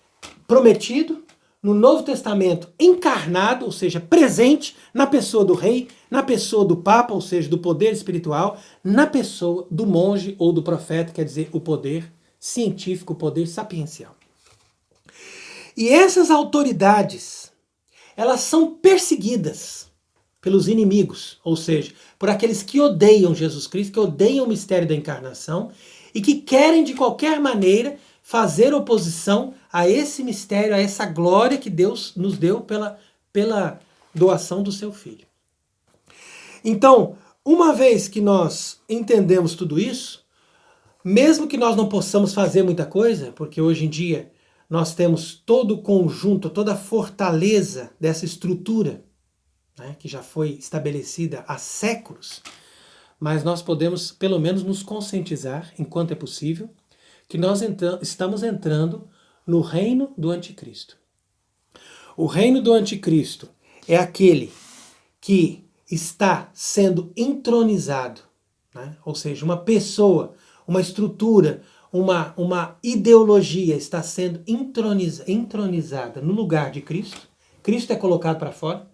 prometido, no Novo Testamento encarnado, ou seja, presente na pessoa do rei, na pessoa do papa, ou seja, do poder espiritual, na pessoa do monge ou do profeta, quer dizer, o poder científico, o poder sapiencial. E essas autoridades, elas são perseguidas pelos inimigos, ou seja, por aqueles que odeiam Jesus Cristo, que odeiam o mistério da encarnação e que querem de qualquer maneira fazer oposição a esse mistério, a essa glória que Deus nos deu pela doação do seu Filho. Então, uma vez que nós entendemos tudo isso, mesmo que nós não possamos fazer muita coisa, porque hoje em dia nós temos todo o conjunto, toda a fortaleza dessa estrutura, né, que já foi estabelecida há séculos, mas nós podemos pelo menos nos conscientizar, enquanto é possível, que nós estamos entrando no reino do anticristo. O reino do anticristo é aquele que está sendo entronizado, né? Ou seja, uma pessoa, uma estrutura, uma ideologia está sendo entronizada no lugar de Cristo. Cristo é colocado para fora.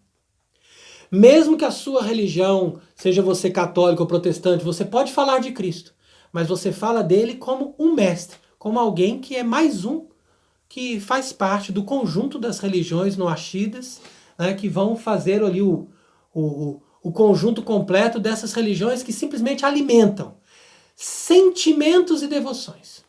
Mesmo que a sua religião, seja você católico ou protestante, você pode falar de Cristo, mas você fala dele como um mestre, como alguém que é mais um, que faz parte do conjunto das religiões noachidas, né, que vão fazer ali o conjunto completo dessas religiões que simplesmente alimentam sentimentos e devoções.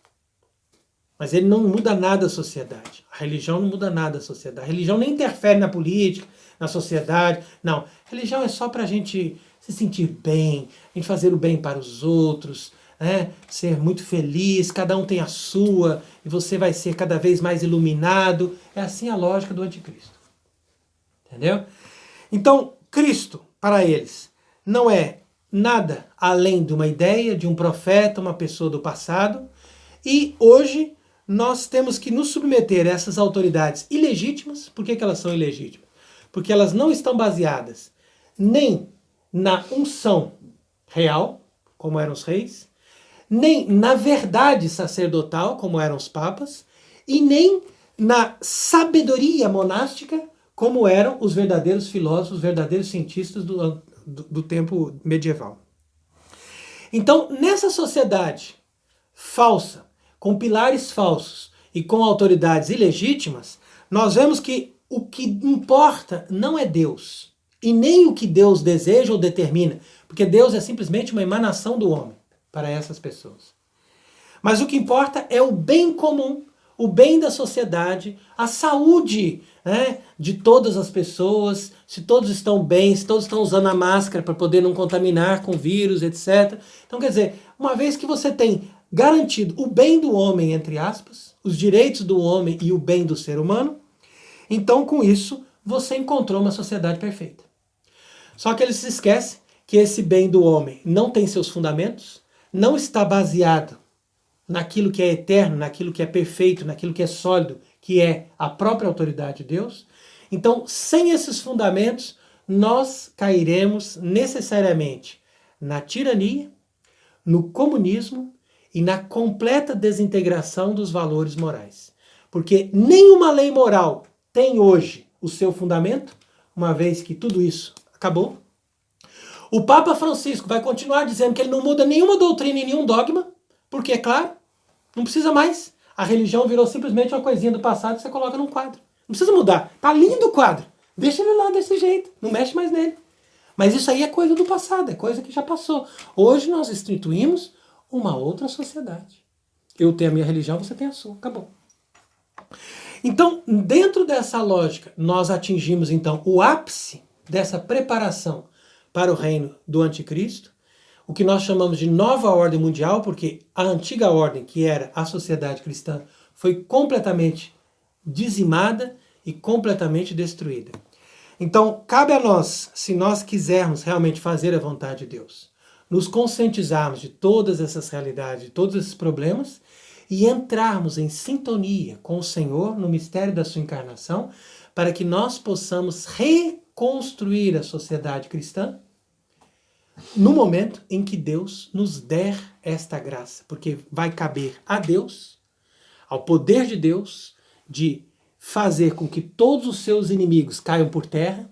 Mas ele não muda nada a sociedade. A religião não muda nada a sociedade. A religião nem interfere na política, na sociedade. Não. A religião é só para a gente se sentir bem, a gente fazer o bem para os outros, né? Ser muito feliz, cada um tem a sua, e você vai ser cada vez mais iluminado. É assim a lógica do anticristo. Entendeu? Então, Cristo, para eles, não é nada além de uma ideia, de um profeta, uma pessoa do passado, e hoje nós temos que nos submeter a essas autoridades ilegítimas. Por que elas são ilegítimas? Porque elas não estão baseadas nem na unção real, como eram os reis, nem na verdade sacerdotal, como eram os papas, e nem na sabedoria monástica, como eram os verdadeiros filósofos, os verdadeiros cientistas do tempo medieval. Então, nessa sociedade falsa, com pilares falsos e com autoridades ilegítimas, nós vemos que o que importa não é Deus, e nem o que Deus deseja ou determina, porque Deus é simplesmente uma emanação do homem para essas pessoas. Mas o que importa é o bem comum, o bem da sociedade, a saúde, né, de todas as pessoas, se todos estão bem, se todos estão usando a máscara para poder não contaminar com vírus, etc. Então, quer dizer, uma vez que você tem garantido o bem do homem, entre aspas, os direitos do homem e o bem do ser humano, então, com isso, você encontrou uma sociedade perfeita. Só que eles se esquecem que esse bem do homem não tem seus fundamentos, não está baseado naquilo que é eterno, naquilo que é perfeito, naquilo que é sólido, que é a própria autoridade de Deus. Então, sem esses fundamentos, nós cairemos necessariamente na tirania, no comunismo e na completa desintegração dos valores morais. Porque nenhuma lei moral tem hoje o seu fundamento, uma vez que tudo isso acabou. O Papa Francisco vai continuar dizendo que ele não muda nenhuma doutrina e nenhum dogma, porque, é claro, não precisa mais. A religião virou simplesmente uma coisinha do passado que você coloca num quadro. Não precisa mudar. Tá lindo o quadro. Deixa ele lá desse jeito. Não mexe mais nele. Mas isso aí é coisa do passado, é coisa que já passou. Hoje nós instituímos uma outra sociedade. Eu tenho a minha religião, você tem a sua. Acabou. Então, dentro dessa lógica, nós atingimos então o ápice dessa preparação para o reino do anticristo, o que nós chamamos de nova ordem mundial, porque a antiga ordem, que era a sociedade cristã, foi completamente dizimada e completamente destruída. Então, cabe a nós, se nós quisermos realmente fazer a vontade de Deus, nos conscientizarmos de todas essas realidades, de todos esses problemas, e entrarmos em sintonia com o Senhor no mistério da sua encarnação, para que nós possamos reconstruir a sociedade cristã no momento em que Deus nos der esta graça, porque vai caber a Deus, ao poder de Deus, de fazer com que todos os seus inimigos caiam por terra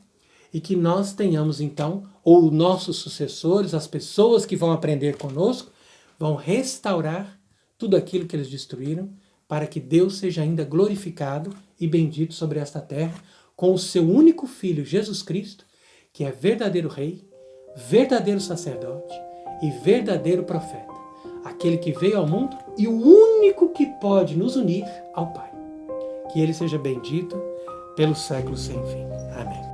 e que nós tenhamos então, ou nossos sucessores, as pessoas que vão aprender conosco, vão restaurar tudo aquilo que eles destruíram, para que Deus seja ainda glorificado e bendito sobre esta terra, com o seu único Filho, Jesus Cristo, que é verdadeiro Rei, verdadeiro sacerdote e verdadeiro profeta, aquele que veio ao mundo e o único que pode nos unir ao Pai. Que ele seja bendito pelos séculos sem fim. Amém.